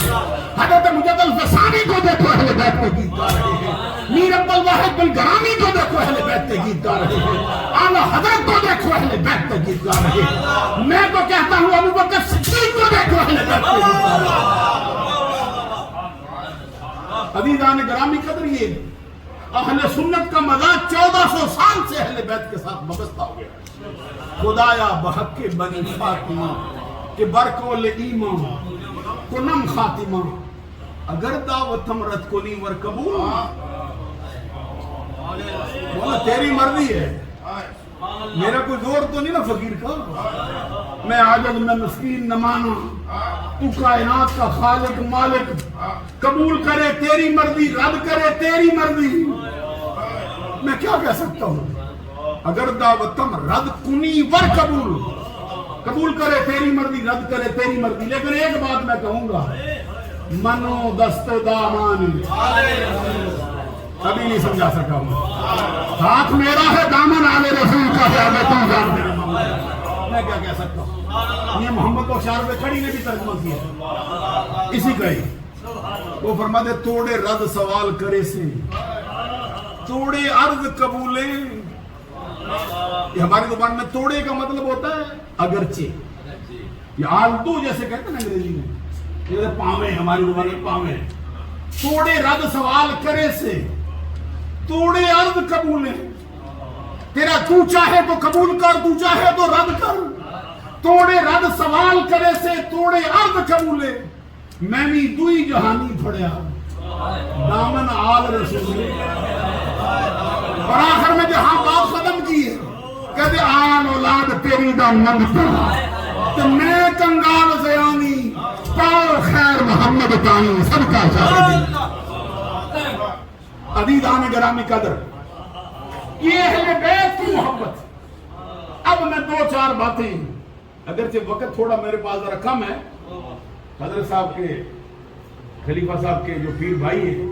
حضرت مجد الفسانی کو دیکھو اہل بیت کے گیت گا رہے ہیں، میر عبد الواحد بالگرامی کو دیکھو اہل بیت کے گیت گا رہے ہیں، اعلیٰ حضرت کو دیکھو اہل بیت کے گیت گا رہے ہیں۔ میں تو کہتا ہوں ابو بکر صدیق کو دیکھو اہل بیت کے گیت گا رہے ہیں۔ عزیزان گرامی قدریے، اہل سنت کا مزاج 1400 سال سے اہل بیت کے ساتھ وابستہ ہو گیا۔ خدایا بحق بنی فاطمہ کہ برکول ایمان کنم خاتمہ، اگر دعوتم رد کنی ور قبول، مولا تیری مرضی ہے، میرا کوئی زور تو نہیں نا فقیر کا، میں عاجز میں مسکین نہ مانا، تو کائنات کا خالق مالک، قبول کرے تیری مرضی، رد کرے تیری مرضی، میں کیا کہہ سکتا ہوں؟ اگر دعوتم رد کنی ور قبول، قبول کرے تیری مرضی، رد کرے تیری مرضی، لیکن ایک بات میں کہوں گا، منو دست دامانی، ابھی نہیں سمجھا سکا ہوں، ہاتھ میرا ہے دامن آل رسول کا ہے، میں تم جان میرا مولا، میں کیا کہہ سکتا ہوں؟ یہ محمد بخشار میں کھڑی نے بھی ترجمہ کیا اسی کا ہی، وہ فرماتے توڑے رد سوال کرے سے، توڑے عرض قبولے۔ یہ ہماری زبان میں توڑے کا مطلب ہوتا ہے اگرچہ، یہ آلتو جیسے کہتے ہیں انگریزی میں، جیسے پاویں، ہماری زبان میں پاویں، توڑے رد سوال کرے سے، توڑے عرض قبولے، تیرا تو چاہے تو قبول کر، تو چاہے تو رد کر، توڑے رد سوال کرے سے، توڑے عرض قبولے، میں بھی دوئی جہانی پھڑیا دامن آل رسول، اور آخر میں جہاں بات ختم کی ہے، کہتے آن اولاد تیری دا منگتا، تو میں کنگال زیانی، پاؤ خیر محمد تانی، سب کا شاہد۔ عزیزان گرامی قدر، یہ اہل بیت کی محبت۔ اب میں دو چار باتیں، اگرچہ وقت تھوڑا میرے پاس ذرا کم ہے، حضرت صاحب کے، خلیفہ صاحب کے جو پیر بھائی ہیں،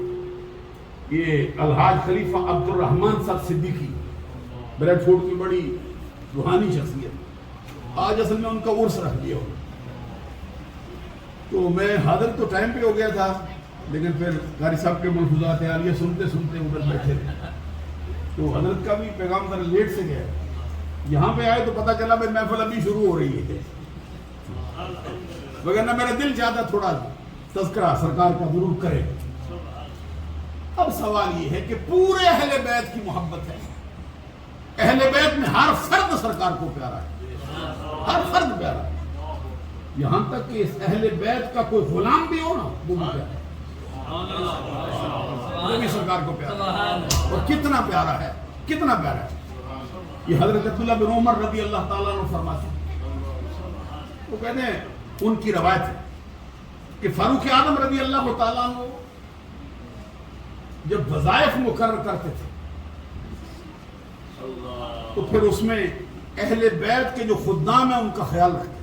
یہ الحاج خلیفہ عبد الرحمن صاحب صدیقی، بریڈ فورڈ کی بڑی روحانی شخصیت، آج اصل میں ان کا عرس رکھ دیا ہو، تو میں حاضر تو ٹائم پہ ہو گیا تھا، لیکن پھر قاری صاحب کے ملفوظات عالیہ سنتے سنتے ادھر بیٹھے تھے، تو حضرت کا بھی پیغام ذرا لیٹ سے گیا، یہاں پہ آئے تو پتہ چلا بھائی محفل ابھی شروع ہو رہی ہے، وگرنہ میرا دل چاہتا تھوڑا تذکرہ سرکار کا ضرور کرے۔ اب سوال یہ ہے کہ پورے اہل بیت کی محبت ہے، اہل بیت میں ہر فرد سرکار کو پیارا ہے، ہر فرد پیارا ہے، یہاں تک کہ اس اہل بیت کا کوئی غلام بھی ہو نا وہ بھی پیارا ہے، وہ بھی سرکار کو پیارا ہے، اور کتنا پیارا ہے، کتنا پیارا ہے۔ یہ حضرت عبداللہ بن عمر رضی اللہ تعالیٰ عنہ فرماتے ہیں، وہ کہتے ہیں ان کی روایت ہے کہ فاروق اعظم رضی اللہ تعالیٰ عنہ جب وظائف مقرر کرتے تھے تو پھر اس میں اہل بیت کے جو خدام ہیں ان کا خیال رکھتے تھے۔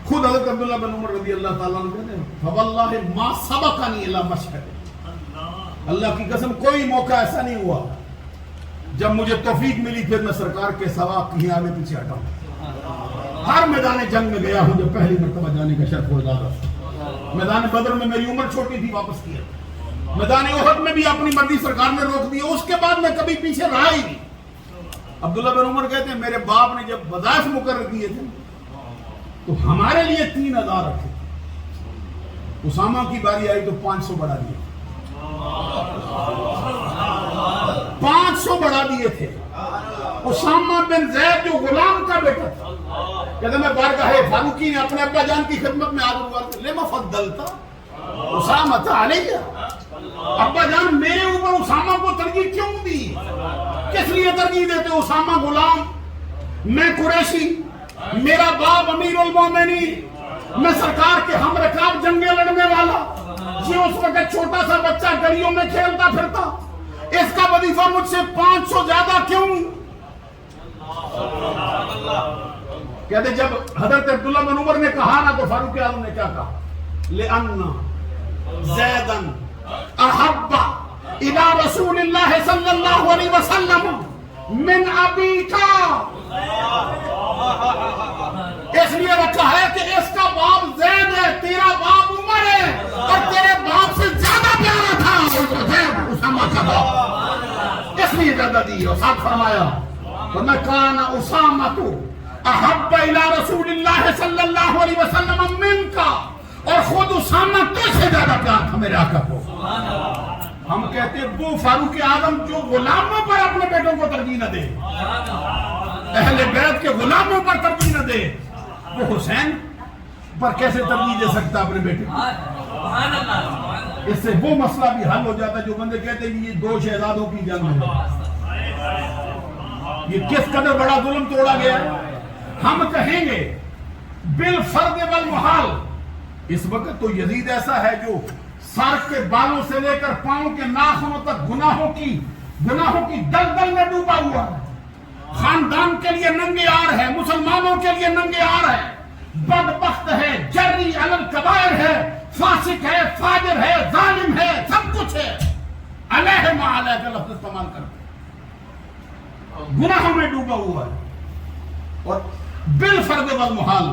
خود حضرت عبداللہ بن عمر رضی اللہ تعالیٰ عنہ کہتے ہیں فواللہ ما سبقنی الی مشہد، اللہ کی قسم کوئی موقع ایسا نہیں ہوا جب مجھے توفیق ملی پھر میں سرکار کے سوا کہیں آگے پیچھے ہٹا ہوں۔ ہر میدان جنگ میں گیا ہوں، جب پہلی مرتبہ جانے کا شرف ہو جاتا۔ میدان بدر میں میری عمر چھوٹی تھی، واپس کیا۔ میدان احد میں بھی اپنی مرضی سرکار نے روک دی، اس کے بعد میں کبھی پیچھے رہا ہی نہیں۔ عبداللہ بن عمر کہتے ہیں میرے باپ نے جب وظائف مقرر کیے تھے تو ہمارے لیے 3000 رکھے، اسامہ کی باری آئی تو 500 بڑھا دیے، 500 بڑھا دیے تھے۔ اسامہ بن زید جو غلام کا بیٹا تھا کہتے ہیں میں بارگاہ فاروقی نے اپنے ابا جان کی خدمت میں آدھر لما فضلتا اسامہ علیہ، ابا جان میرے اوپر اسامہ کو ترجیح کیوں دی؟ کس لیے ترجیح دیتے؟ اسامہ غلام، میں قریشی، میرا باپ امیر المومنین، میں سرکار کے ہم رکاب جنگیں لڑنے والا، یہ اس وقت چھوٹا سا بچہ گلیوں میں کھیلتا پھرتا، اس کا وظیفہ مجھ سے 500 زیادہ کیوں؟ کہتے جب حضرت عبداللہ بن عمر نے کہا نا تو فاروق اعظم نے کیا کہا؟ لِأَنَّ زَيْدًا أَحَبَّ إِلَى رَسُولِ اللَّهِ صلی اللہ علیہ وسلم من أَبِيكَ، اس لیے رکھا ہے کہ اس کا باپ زید ہے، تیرا باپ عمر ہے، اور تیرے باپ سے زیادہ پیارا تھا زید اسامہ کا باپ، اس لیے زیادہ دی۔ اور ساتھ فرمایا وَمَا كَانَ أُسَامَةُ أَحَبَّ إِلَى رَسُولِ اللَّهِ صلی اللہ علیہ وسلم مِنْكَ، اور خود اسامہ تو سے زیادہ پیار تھا میرے آقا کو۔ ہم کہتے وہ فاروق اعظم جو غلاموں پر اپنے بیٹوں کو ترجیح نہ دے، اہل بیت کے غلاموں پر ترجیح نہ دے، وہ حسین پر کیسے ترجیح دے سکتا اپنے بیٹے کو؟ اس سے وہ مسئلہ بھی حل ہو جاتا ہے جو بندے کہتے ہیں یہ 2 شہزادوں کی جنگ ہے، یہ کس قدر بڑا ظلم توڑا گیا ہے۔ ہم کہیں گے بالفرض والمحال، اس وقت تو یزید ایسا ہے جو سر کے بالوں سے لے کر پاؤں کے ناخنوں تک گناہوں کی دلدل میں ڈوبا ہوا ہے، خاندان کے لیے ننگے آر ہے، مسلمانوں کے لیے ننگے آر ہے، بدبخت ہے، جری علی الکبائر ہے، فاسق ہے، فاجر ہے، ظالم ہے، سب کچھ ہے، علیہ ما علیہ کا لفظ استعمال کرتے، گناہوں میں ڈوبا ہوا ہے۔ اور بالفرض والمحال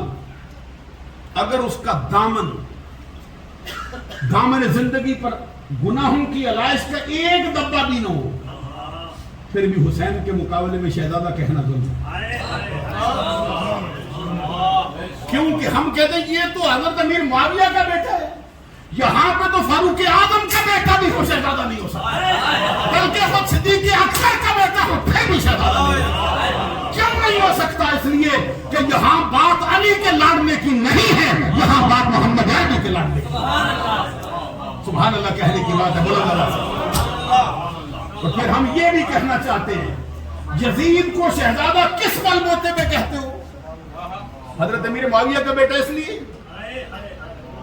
اگر اس کا دامن زندگی پر گناہوں کی علائش کا ایک دبا بھی نہ ہو، پھر بھی حسین کے مقابلے میں شہزادہ کہنا ظلم ہے، کیونکہ ہم کہتے ہیں یہ تو حضرت امیر معاویہ کا بیٹا ہے، یہاں پہ تو فاروق اعظم کا بیٹا بھی ہو شہزادہ نہیں ہو سکتا، بلکہ خود صدیق اکبر کا بیٹا ہو پھر بھی شہزادہ نہیں ہو سکتا۔ کیوں نہیں ہو سکتا؟ اس لیے کہ یہاں بات علی کے لاڈلے کی نہیں ہے، یہاں بات محمد علی کے لاڈلے کی۔ سبحان اللہ کہنے کی بات ہے، بلند آواز سے۔ تو پھر ہم یہ بھی کہنا چاہتے ہیں یزید کو شہزادہ کس بلبوتے پہ کہتے ہو؟ حضرت امیر معاویہ کا بیٹا اس لیے؟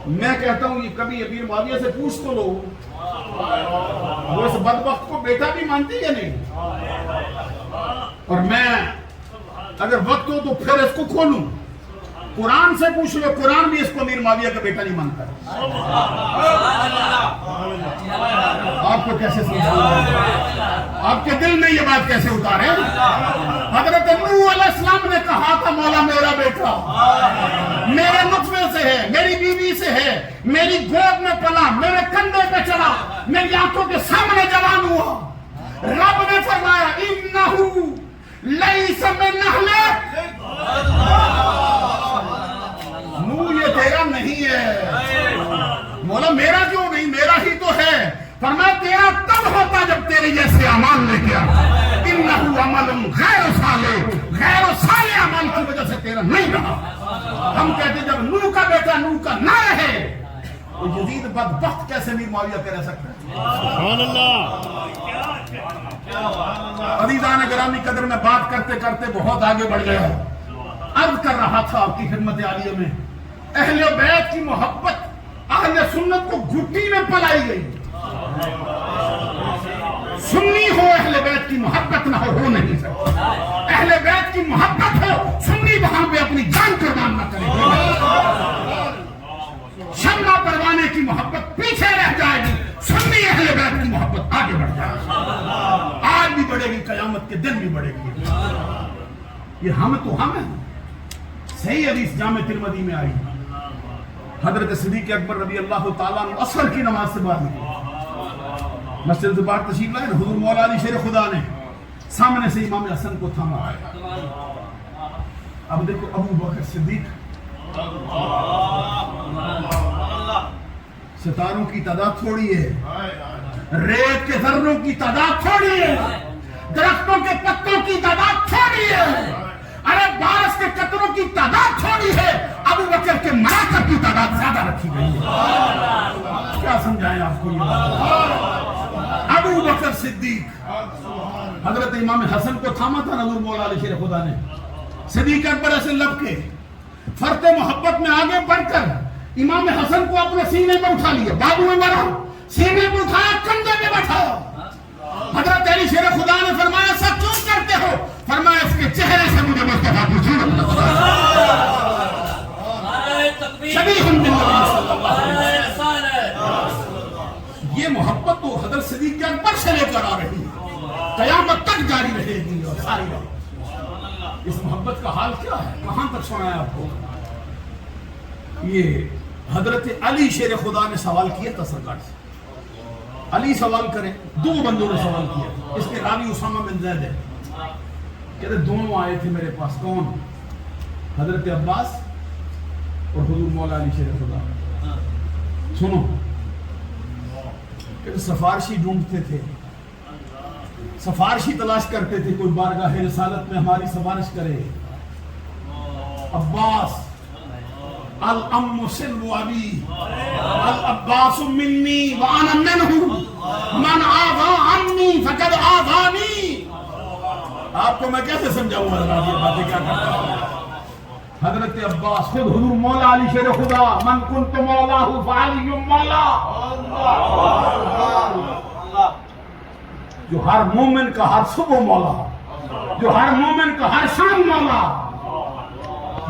میں کہتا ہوں یہ کبھی امیر معاویہ سے پوچھ تو لو، وہ اس بدبخت کو بیٹا بھی مانتی ہے نہیں؟ اور میں اگر وقت ہو تو پھر اس کو کھولوں، قرآن سے پوچھ لو، قرآن بھی اس کو امیر معاویہ کا بیٹا نہیں مانتا ہے۔ آپ کو کیسے سمجھا؟ آپ کے دل میں یہ بات کیسے اتارے؟ حضرت نوح علیہ السلام نے کہا تھا مولا میرا بیٹا میرے نطفے سے ہے، میری بیوی سے ہے، میری گود میں پلا، میرے کندھے پہ چڑھا، میری آنکھوں کے سامنے جوان ہوا۔ رب نے فرمایا انہو لیس من اہلک، نوح یہ تیرا نہیں ہے۔ مولا میرا کیوں نہیں؟ میرا ہی تو ہے۔ فرمایا تیرا تب ہوتا جب تیرے جیسے اعمال لے کے آتا، انہو عمل غیر صالح خیر و صالح اعمال کی وجہ سے تیرا نہیں رہا. ہم کہتے ہیں جب نوح کا بیٹا نوح کا نہ رہے تو یزید بدبخت کیسے میر معاویہ پہ رہ سکتا ہے؟ سبحان اللہ. عزیزان گرامی قدر میں بات کرتے کرتے بہت آگے بڑھ گیا. عرض کر رہا تھا آپ کی خدمت عالیہ میں اہل بیت کی محبت اہل سنت کو گھٹی میں پلائی گئی. سنی ہو اہل بیت کی محبت نہ ہو نہیں سکتا. اہل بیت کی محبت ہو سنی وہاں پہ اپنی جان قربان نہ کرے. شمع پروانے کی محبت پیچھے رہ جائے گی, سنی اہل بیت کی محبت آگے بڑھ جائے گی. آج بھی بڑھے گی, قیامت کے دن بھی بڑھے گی. یہ ہم تو ہم ہیں. صحیح حدیث جامع ترمذی میں آئی, حضرت صدیق اکبر رضی اللہ تعالیٰ عنہ عصر کی نماز سے بعد مسجد سے باہر تشریف لائے. حضور مولا علی شیر خدا نے سامنے سے امام حسن کو تھاما. اب دیکھو ابو بکر صدیق, ستاروں کی تعداد تھوڑی ہے, ریت کے ذروں کی تعداد تھوڑی ہے, درختوں کے پتوں کی تعداد تھوڑی ہے, ارے بارش کے قطروں کی تعداد تھوڑی ہے. ابو بکر کے مراکب کی تعداد زیادہ رکھی گئی ہے. کیا سمجھائیں آپ کو یہ بات؟ ابو بکر صدیق حضرت امام حسن کو تھاما تھا حضور مولا علی شیر خدا نے. صدیق اکبر ایسے لب کے فرط محبت میں آگے بڑھ کر امام حسن کو اپنے سینے میں اٹھا لیا, بابو میں مرا, سینے میں اٹھایا, کندھے میں بٹھایا. حضرت علی شیر خدا نے فرمایا سب کیوں کرتے ہو؟ فرمایا اس کے چہرے سے مجھے مصطفیٰ کی صورت نظر آئی. یہ محبت تو حضرت صدیق اکبر سے لے کر آ رہی ہے, قیامت تک جاری رہے گی اور ساری رہے. اس محبت کا حال کیا ہے, کہاں تک سنایا آپ کو؟ یہ حضرت علی شیر خدا نے سوال کیا تھا سرکار سے. علی سوال کریں, دو بندوں نے سوال کیا. اس کے راوی اسامہ بن زید ہے, کہتے دونوں آئے تھے میرے پاس. کون؟ حضرت عباس اور حضور مولا علی شیر خدا. سنو, کہتے سفارشی ڈھونڈتے تھے, سفارشی تلاش کرتے تھے, کوئی بارگاہ رسالت میں ہماری سفارش کرے. عباس الام سلو ابی العباس منی وانا منہ من آذا عنی فقد آذانی. آپ کو میں کیسے سمجھاؤں حضرات یہ باتیں کیا کرتا ہوں؟ حضرت عباس خود حضور مولا علی شیر خدا, من کنت مولاہ فعلی مولا, جو ہر مومن کا ہر صبح مولا, جو ہر مومن کا ہر شام مولا,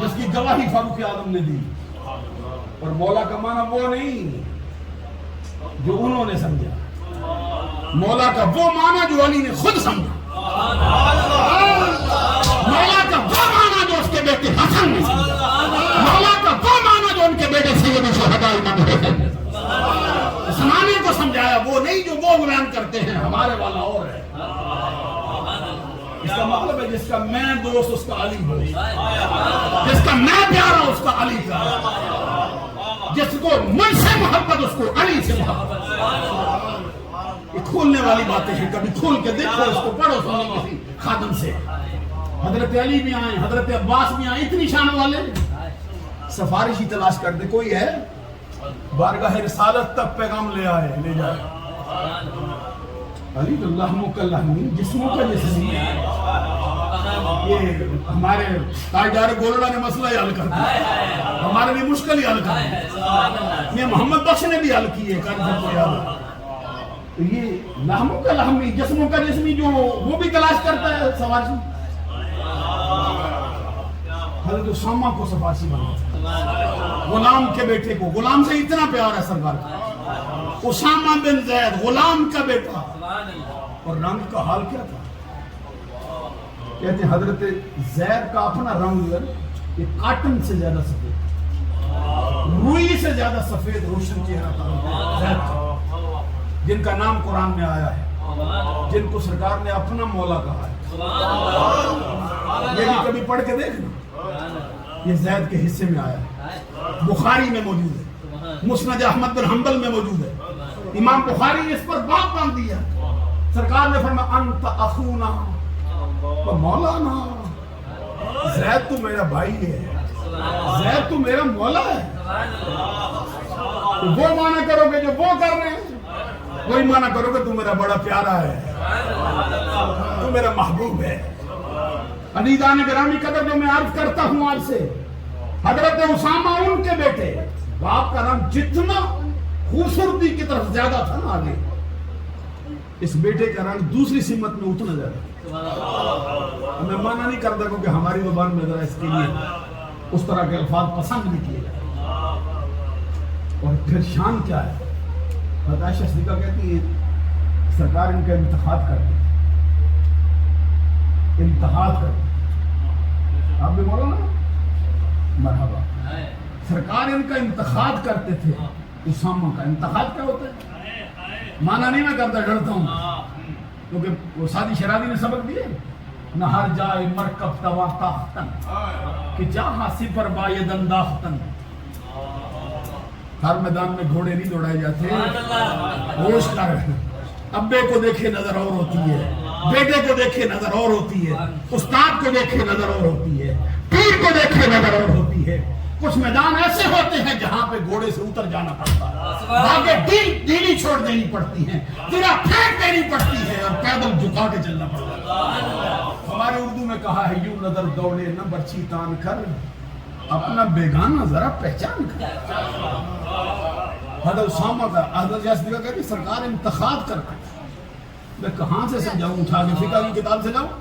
جس کی گواہی فاروق اعظم نے دی. اور مولا کا معنی وہ نہیں جو انہوں نے سمجھا, مولا کا وہ معنی جو علی نے خود سمجھا, مولا کا وہ معنی جو اس کے بیٹے حسن نے سمجھا, مولا کا وہ معنی جو ان کے بیٹے سید الشہداء امام حسین نے زمانے کو سمجھایا. وہ نہیں جو وہ بیان کرتے ہیں, ہمارے والا اور ہے. اس کا مطلب ہے جس کا میں دوست اس کا علی ہو, جس کا میں پیارا اس کا علی کا, جس کو مجھ سے محبت اس کو علی سے محبت. یہ کھولنے والی باتیں ہیں, کبھی کھول کے دیکھو, اس کو پڑھو سنو کسی خادم سے. حضرت علی بھی آئے, حضرت عباس بھی آئے, اتنی شان والے. سفارشی تلاش کر دے, کوئی ہے بارگاہ رسالت تک پیغام لے آئے, لے جائے. علی اللہ کا لحمی, جسموں کا جسمی. یہ ہمارے تاجدار گولڑا نے مسئلہ ہی حل کر دیا, ہمارے بھی مشکل ہی حل کر دیا. یہ محمد بخش نے بھی حل کی ہے. تو یہ لحموں کا لحمی, جسموں کا جسمی, جو وہ بھی تلاش کرتا ہے سفارشی. حضرت اسامہ کو سفارشی بنا, غلام کے بیٹے کو, غلام سے اتنا پیار ہے سرکار کا. اسامہ بن زید غلام کا بیٹا, اور رنگ کا حال کیا تھا؟ کہتے ہیں حضرت زید کا اپنا رنگ یہ کاٹن سے زیادہ سفید, روئی سے زیادہ سفید روشن چہرہ تھا زید کا, جن کا نام قرآن میں آیا ہے, جن کو سرکار نے اپنا مولا کہا ہے. یہ بھی کبھی پڑھ کے دیکھنا, یہ زید کے حصے میں آیا ہے, بخاری میں موجود ہے, مسند احمد بن حنبل میں موجود ہے. امام بخاری نے اس پر بات باندھ دیا. سرکار نے فرمایا انت اخونا و مولانا, زید تو میرا بھائی ہے، زید تو میرا مولا ہے. تو وہ مانا کرو گے جو وہ کر رہے ہیں، وہی مانا کرو گے تو میرا بڑا پیارا ہے، تو میرا محبوب ہے. عزیزان گرامی قدر جو میں عرض کرتا ہوں آپ سے، حضرت اسامہ ان کے بیٹے، باپ کا نام جتنا خوبصورتی کی طرف زیادہ تھا نا آگے، اس بیٹے کا رنگ دوسری سمت میں اتنا زیادہ. میں مانا نہیں کرتا کیونکہ ہماری زبان میں ذرا اس کے لیے اس طرح کے الفاظ پسند نہیں کیے جائے. اور پھر شان کیا ہے؟ حضرت عائشہ صدیقہ کہتی ہے سرکار ان کا انتخاب کرتے، انتخاب کرتے. آپ بھی بولو نا مرحبا. سرکار ان کا انتخاب کرتے تھے. اسامہ کا انتخاب کیا ہوتا ہے؟ مانا نہیں میں کرتا، ڈرتا ہوں کیونکہ وہ سادی شرادی نے سبق دیے، نہ ہر جائے مرکب توا تاختن کہ جہاں سفر بایدن انداختن. ہر میدان میں گھوڑے نہیں دوڑائے جاتے. ہوش کر، ابے کو دیکھے نظر اور ہوتی ہے، بیٹے کو دیکھے نظر اور ہوتی ہے، استاد کو دیکھے نظر اور ہوتی ہے، پیر کو دیکھے نظر اور ہوتی ہے. کچھ میدان ایسے ہوتے ہیں جہاں پہ گھوڑے سے اتر جانا پڑتا ہے، آگے ڈیلی چھوڑ دینی پڑتی ہے، تیرا پھینک دینی پڑتی ہے اور پیدل جھکا کے چلنا پڑتا ہے. ہمارے اردو میں کہا ہے یوں نظر دوڑے نہ برچی تان کر، اپنا بیگانہ ذرا پہچان کر. حضرت اسامہ کا حضرت صدیقہ کہتی سرکار انتخاب کرتے. میں کہاں سے سمجھاؤں؟ اٹھا کے فقہ کی کتاب سے لاؤں؟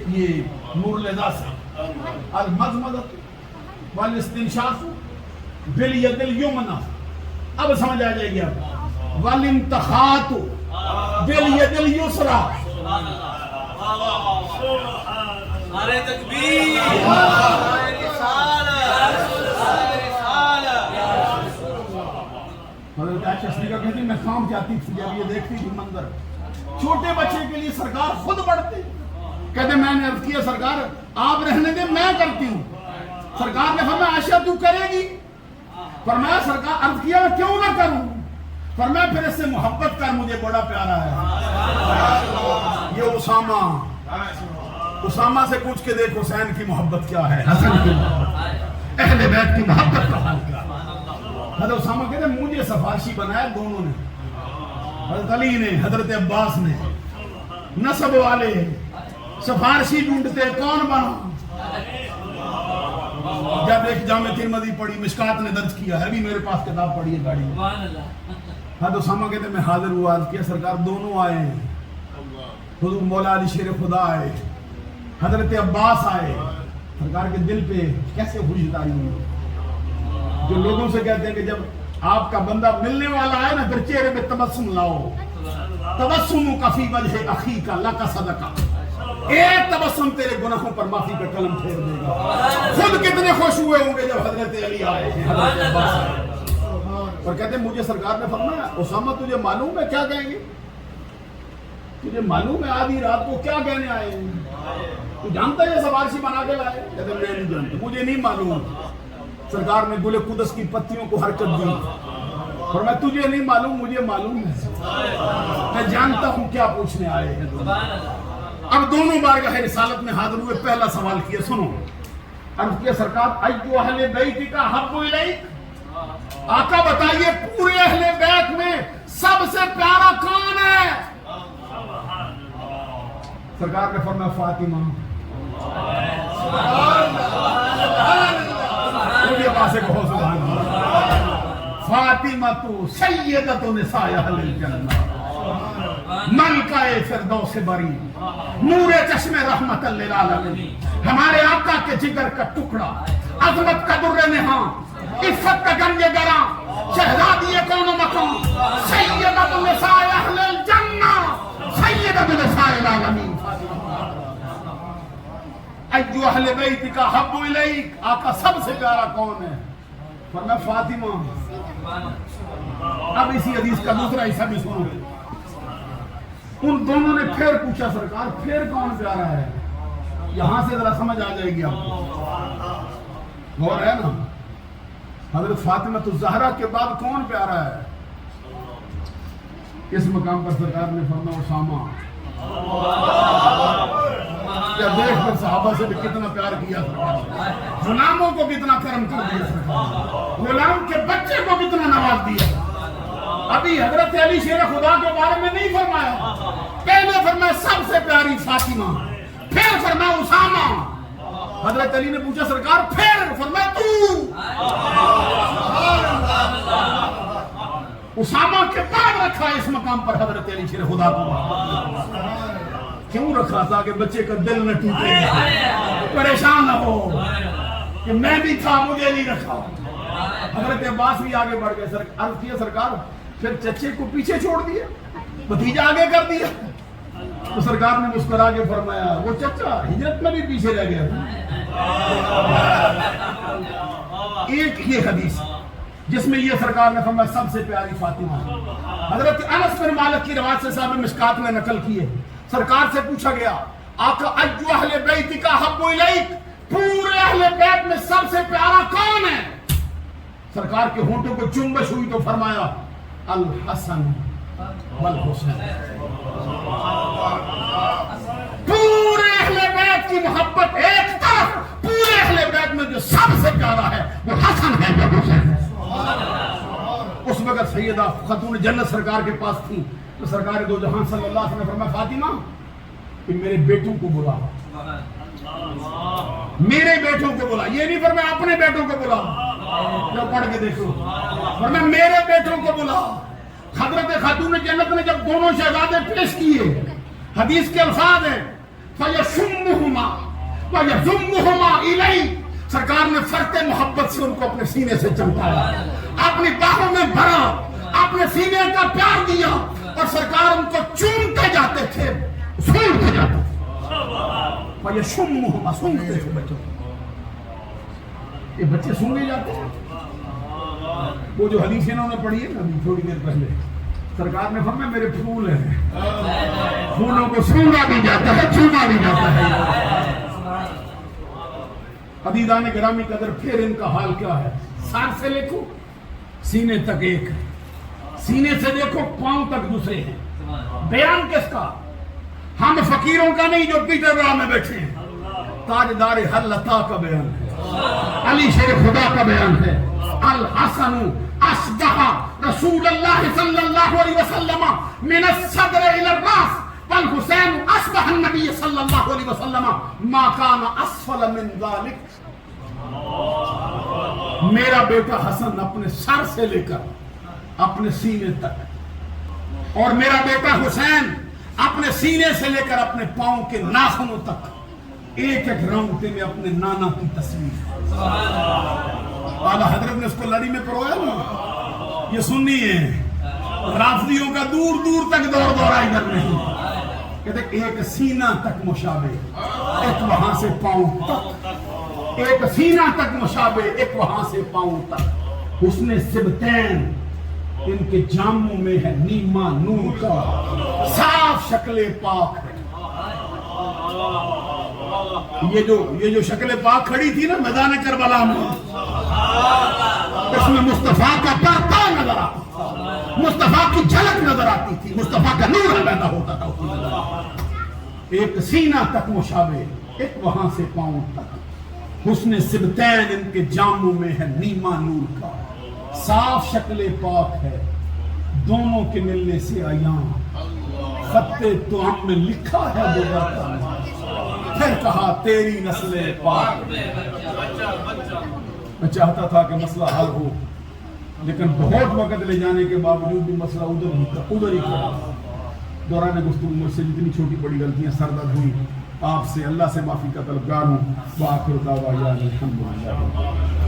یہ نور الہدیٰ سے المضمضۃ والاستنشاق بالید الیمنی. اب سمجھ آ جائے گی آپ. والانتخاط بالید الیسری. نعرہ تکبیر، نعرہ رسالت. حضرت عائشہ صدیقہ کہتی میں کام جاتی تھی جب یہ دیکھتی تھی منظر، چھوٹے بچے کے لیے سرکار خود بڑھتے. کہتے میں نے عرض کیا سرکار آپ رہنے دیں میں کرتی ہوں. سرکار نے فرمایا عائشہ تو کرے گی؟ فرمایا سرکار عرض کیا میں کیوں نہ کروں؟ فرمایا پھر اس سے محبت کر، مجھے بڑا پیارا ہے. یہ اسامہ سے پوچھ کے دیکھ حسین کی محبت کیا ہے، حسن کی محبت، اہل بیت کی محبت کا حال کیا. حضرت اسامہ کہتے ہیں مجھے سفارشی بنایا دونوں نے، حضرت علی نے، حضرت عباس نے. نسب والے سفارشی ڈھونڈتے کون بنا. جب ایک جامع ترمذی پڑھی، مشکات نے درج کیا ہے، ابھی میرے پاس کتاب پڑھی ہے گاڑی میں. حضرت اسامہ کہتے ہیں میں حاضر ہوا، عرض کیا سرکار دونوں آئے ہیں. حضور مولا علی شیر خدا آئے، حضرت عباس آئے. سرکار کے دل پہ کیسے خوشداری ہوئی. جو لوگوں سے کہتے ہیں کہ جب آپ کا بندہ ملنے والا ہے نا پھر چہرے پہ تبسم لاؤ. تبسم کا فی وجہ اخی کا لک صدقہ. ایک تبسم تیرے گناہوں پر معافی کا قلم پھیر دے گا. خود کتنے خوش ہوئے ہوں گے جب حضرت علی آئے ہیں، حضرت عباس آئے. اور کہتے ہیں مجھے سرکار نے فرمایا اسامہ تجھے معلوم ہے کیا کہیں گے؟ تجھے معلوم ہے آدھی رات کو کیا کہنے آئے ہیں؟ تو جانتا ہے یہ سفارشی بنا کے لائے؟ کہتے ہیں میں نہیں جانتا، مجھے نہیں معلوم. سرکار نے گل قدس کی پتیوں کو حرکت دی اور میں تجھے نہیں معلوم مجھے معلوم ہے، میں جانتا ہوں کیا پوچھنے آئے ہیں. اب دونوں بارگاہ رسالت میں حاضر ہوئے. پہلا سوال کیا سنو. عرض کیا سرکار ایو اہل بیت کا حب الیک. آقا بتائیے پورے اہل بیت میں سب سے پیارا کون ہے؟ سرکار نے فرمایا فاطمہ. فاطمہ تو سیدۃ نساء اہل الجنہ، ملکہ فردوس بری، نور چشم رحمت للعالمین، ہمارے آقا کے جگر کا ٹکڑا، عظمت کا در نہاں، عزت کا گنج گراں، شہزادی کون و مکان، سیدۃ نساء اہل الجنہ، سیدۃ نساء العالمین. ایو اہل بیت کا حب الیک. آقا سب سے پیارا کون ہے؟ فرمایا فاطمہ. اب اسی حدیث کا دوسرا حصہ بھی سنو. ان دونوں نے پھر پوچھا سرکار پھر کون پیارا ہے؟ یہاں سے ذرا سمجھ آ جائے گی آپ کو. غور ہے نا. حضرت فاطمہ الزہرا کے بعد کون پیارا ہے؟ اس مقام پر سرکار نے فرمایا اسامہ. دیکھ کر صحابہ سے بھی کتنا پیار کیا سرکار نے، غلاموں کو کتنا کرم کر دیا سرکار نے، غلام کے بچے کو کتنا نواز دیا۔ ابھی حضرت علی شیر خدا کے بارے میں نہیں فرمایا، پہلے فرمایا سب سے پیاری فاطمہ، پھر فرمایا اسامہ۔ حضرت علی نے پوچھا سرکار پھر؟ فرمایا تو۔ اسامہ کے بعد رکھا اس مقام پر حضرت علی شیر خدا کو۔ کیوں رکھا تھا؟ کہ بچے کا دل نہ ٹوٹے، پریشان نہ ہو کہ میں بھی تھا مجھے نہیں رکھا۔ حضرت عباس بھی آگے بڑھ گئے، عرض کیا سرکار پھر چچے کو پیچھے چھوڑ دیا، بھتیجا آگے کر دیا؟ تو سرکار نے مسکرا کے فرمایا وہ چچا ہجرت میں بھی پیچھے رہ گیا تھا۔ ایک یہ حدیث جس میں یہ سرکار نے فرمایا سب سے پیاری فاطمہ ہے۔ حضرت انس بن مالک کی روایت سے صاحب مشکات میں نقل کی ہے، سرکار سے پوچھا گیا آقا ایو اہل بیت کا حب الیک، پورے اہل بیت میں سب سے پیارا کون ہے؟ سرکار کے ہونٹوں کو چنبش ہوئی تو فرمایا الحسن والحسین۔ پورے اہل بیت کی محبت ایک طرف، پورے اہل بیت میں جو سب سے پیارا ہے وہ حسن ہے وہ حسین ہے۔ اس وقت سیدہ خاتون جنت سرکار کے پاس تھی تو سرکار دو جہان صلی اللہ علیہ وسلم نے فرمایا فاطمہ کہ میرے بیٹوں کو بلا، میرے بیٹوں کو بلا، یہ نہیں فرمایا اپنے بیٹوں کو بلا، جو پڑھ کے دیکھو، فرمایا میرے بیٹوں کو بلا۔ حضرت خاتون جنت نے جب دونوں شہزادے پیش کیے، حدیث کے الفاظ ہیں فَيَشُمُّهُمَا وَيَزُمُّهُمَا إِلَيْهِ، سرکار نے فرق محبت سے ان کو اپنے سینے سے چمٹایا، اپنی باہوں میں بھرا، اپنے سینے کا پیار دیا، اور سرکار ان کو چومتے جاتے تھے، سونگتے جاتے تھے۔ فَيَشُمُّهُمَا، سونگتے تھے بچوں کو، یہ بچے سونگے جاتے ہیں۔ وہ جو حدیث انہوں نے پڑھی ہے نا ابھی تھوڑی دیر پہلے، سرکار نے فرمایا میرے پھول ہیں، پھولوں کو سونگا بھی جاتا ہے، چوما بھی جاتا ہے۔ عزیزان گرامی قدر، پھر ان کا حال کیا ہے؟ سر سے دیکھو سینے تک ایک، سینے سے دیکھو پاؤں تک دوسرے ہیں۔ بیان کس کا؟ ہم فقیروں کا نہیں جو پیٹر راہ میں بیٹھے ہیں، تاجدار حلتا کا بیان ہے، علی شیر خدا کا بیان ہے۔ الحسن اشبہ رسول اللہ صلی اللہ علیہ وسلم من الصدر الى الراس، والحسین اشبہ النبی صلی اللہ علیہ وسلم ما کان اسفل من ذلک۔ میرا بیٹا حسن اپنے سر سے لے کر اپنے سینے تک، اور میرا بیٹا حسین اپنے سینے سے لے کر اپنے پاؤں کے ناخنوں تک، ایک ایک رونگٹے میں اپنے نانا کی تصویر۔ اعلیٰ حضرت نے اس کو لڑی میں پرویا نا، یہ سنی ہے، رافضیوں کا دور دور تک دور دورہ ادھر نہیں، کہتے ایک سینہ تک مشابہ، ایک وہاں سے پاؤں تک، ایک سینہ تک مشابہ، ایک وہاں سے پاؤں تک۔ حسن سبتین ان کے جاموں میں ہے نیما نور کا، صاف شکل پاک ہے۔ یہ جو شکل پاک کھڑی تھی نا میدان کربلا میں، اس میں مصطفیٰ کا پرتو نظر آتا، مصطفیٰ کی جھلک نظر آتی تھی، مصطفیٰ کا نور پیدا ہوتا تھا۔ ایک سینہ تک مشابہ، ایک وہاں سے پاؤں تک۔ حسن سبتین ان کے جاموں میں ہے نیما نور کا، صاف شکل پاک ہے، دونوں کے ملنے سے عیاں، خط تو ہم میں لکھا ہے دوبارہ، پھر کہا تیری نسل پاک۔ میں چاہتا تھا کہ مسئلہ حل ہو، لیکن بہت وقت لے جانے کے باوجود بھی مسئلہ ادھر ہی کھڑا۔ دوران گفتگو مجھ سے جتنی چھوٹی بڑی غلطیاں سردرد ہوئی، آپ سے اللہ سے معافی کا طلبگار ہوں۔ وآخر دعوانا الحمدللہ۔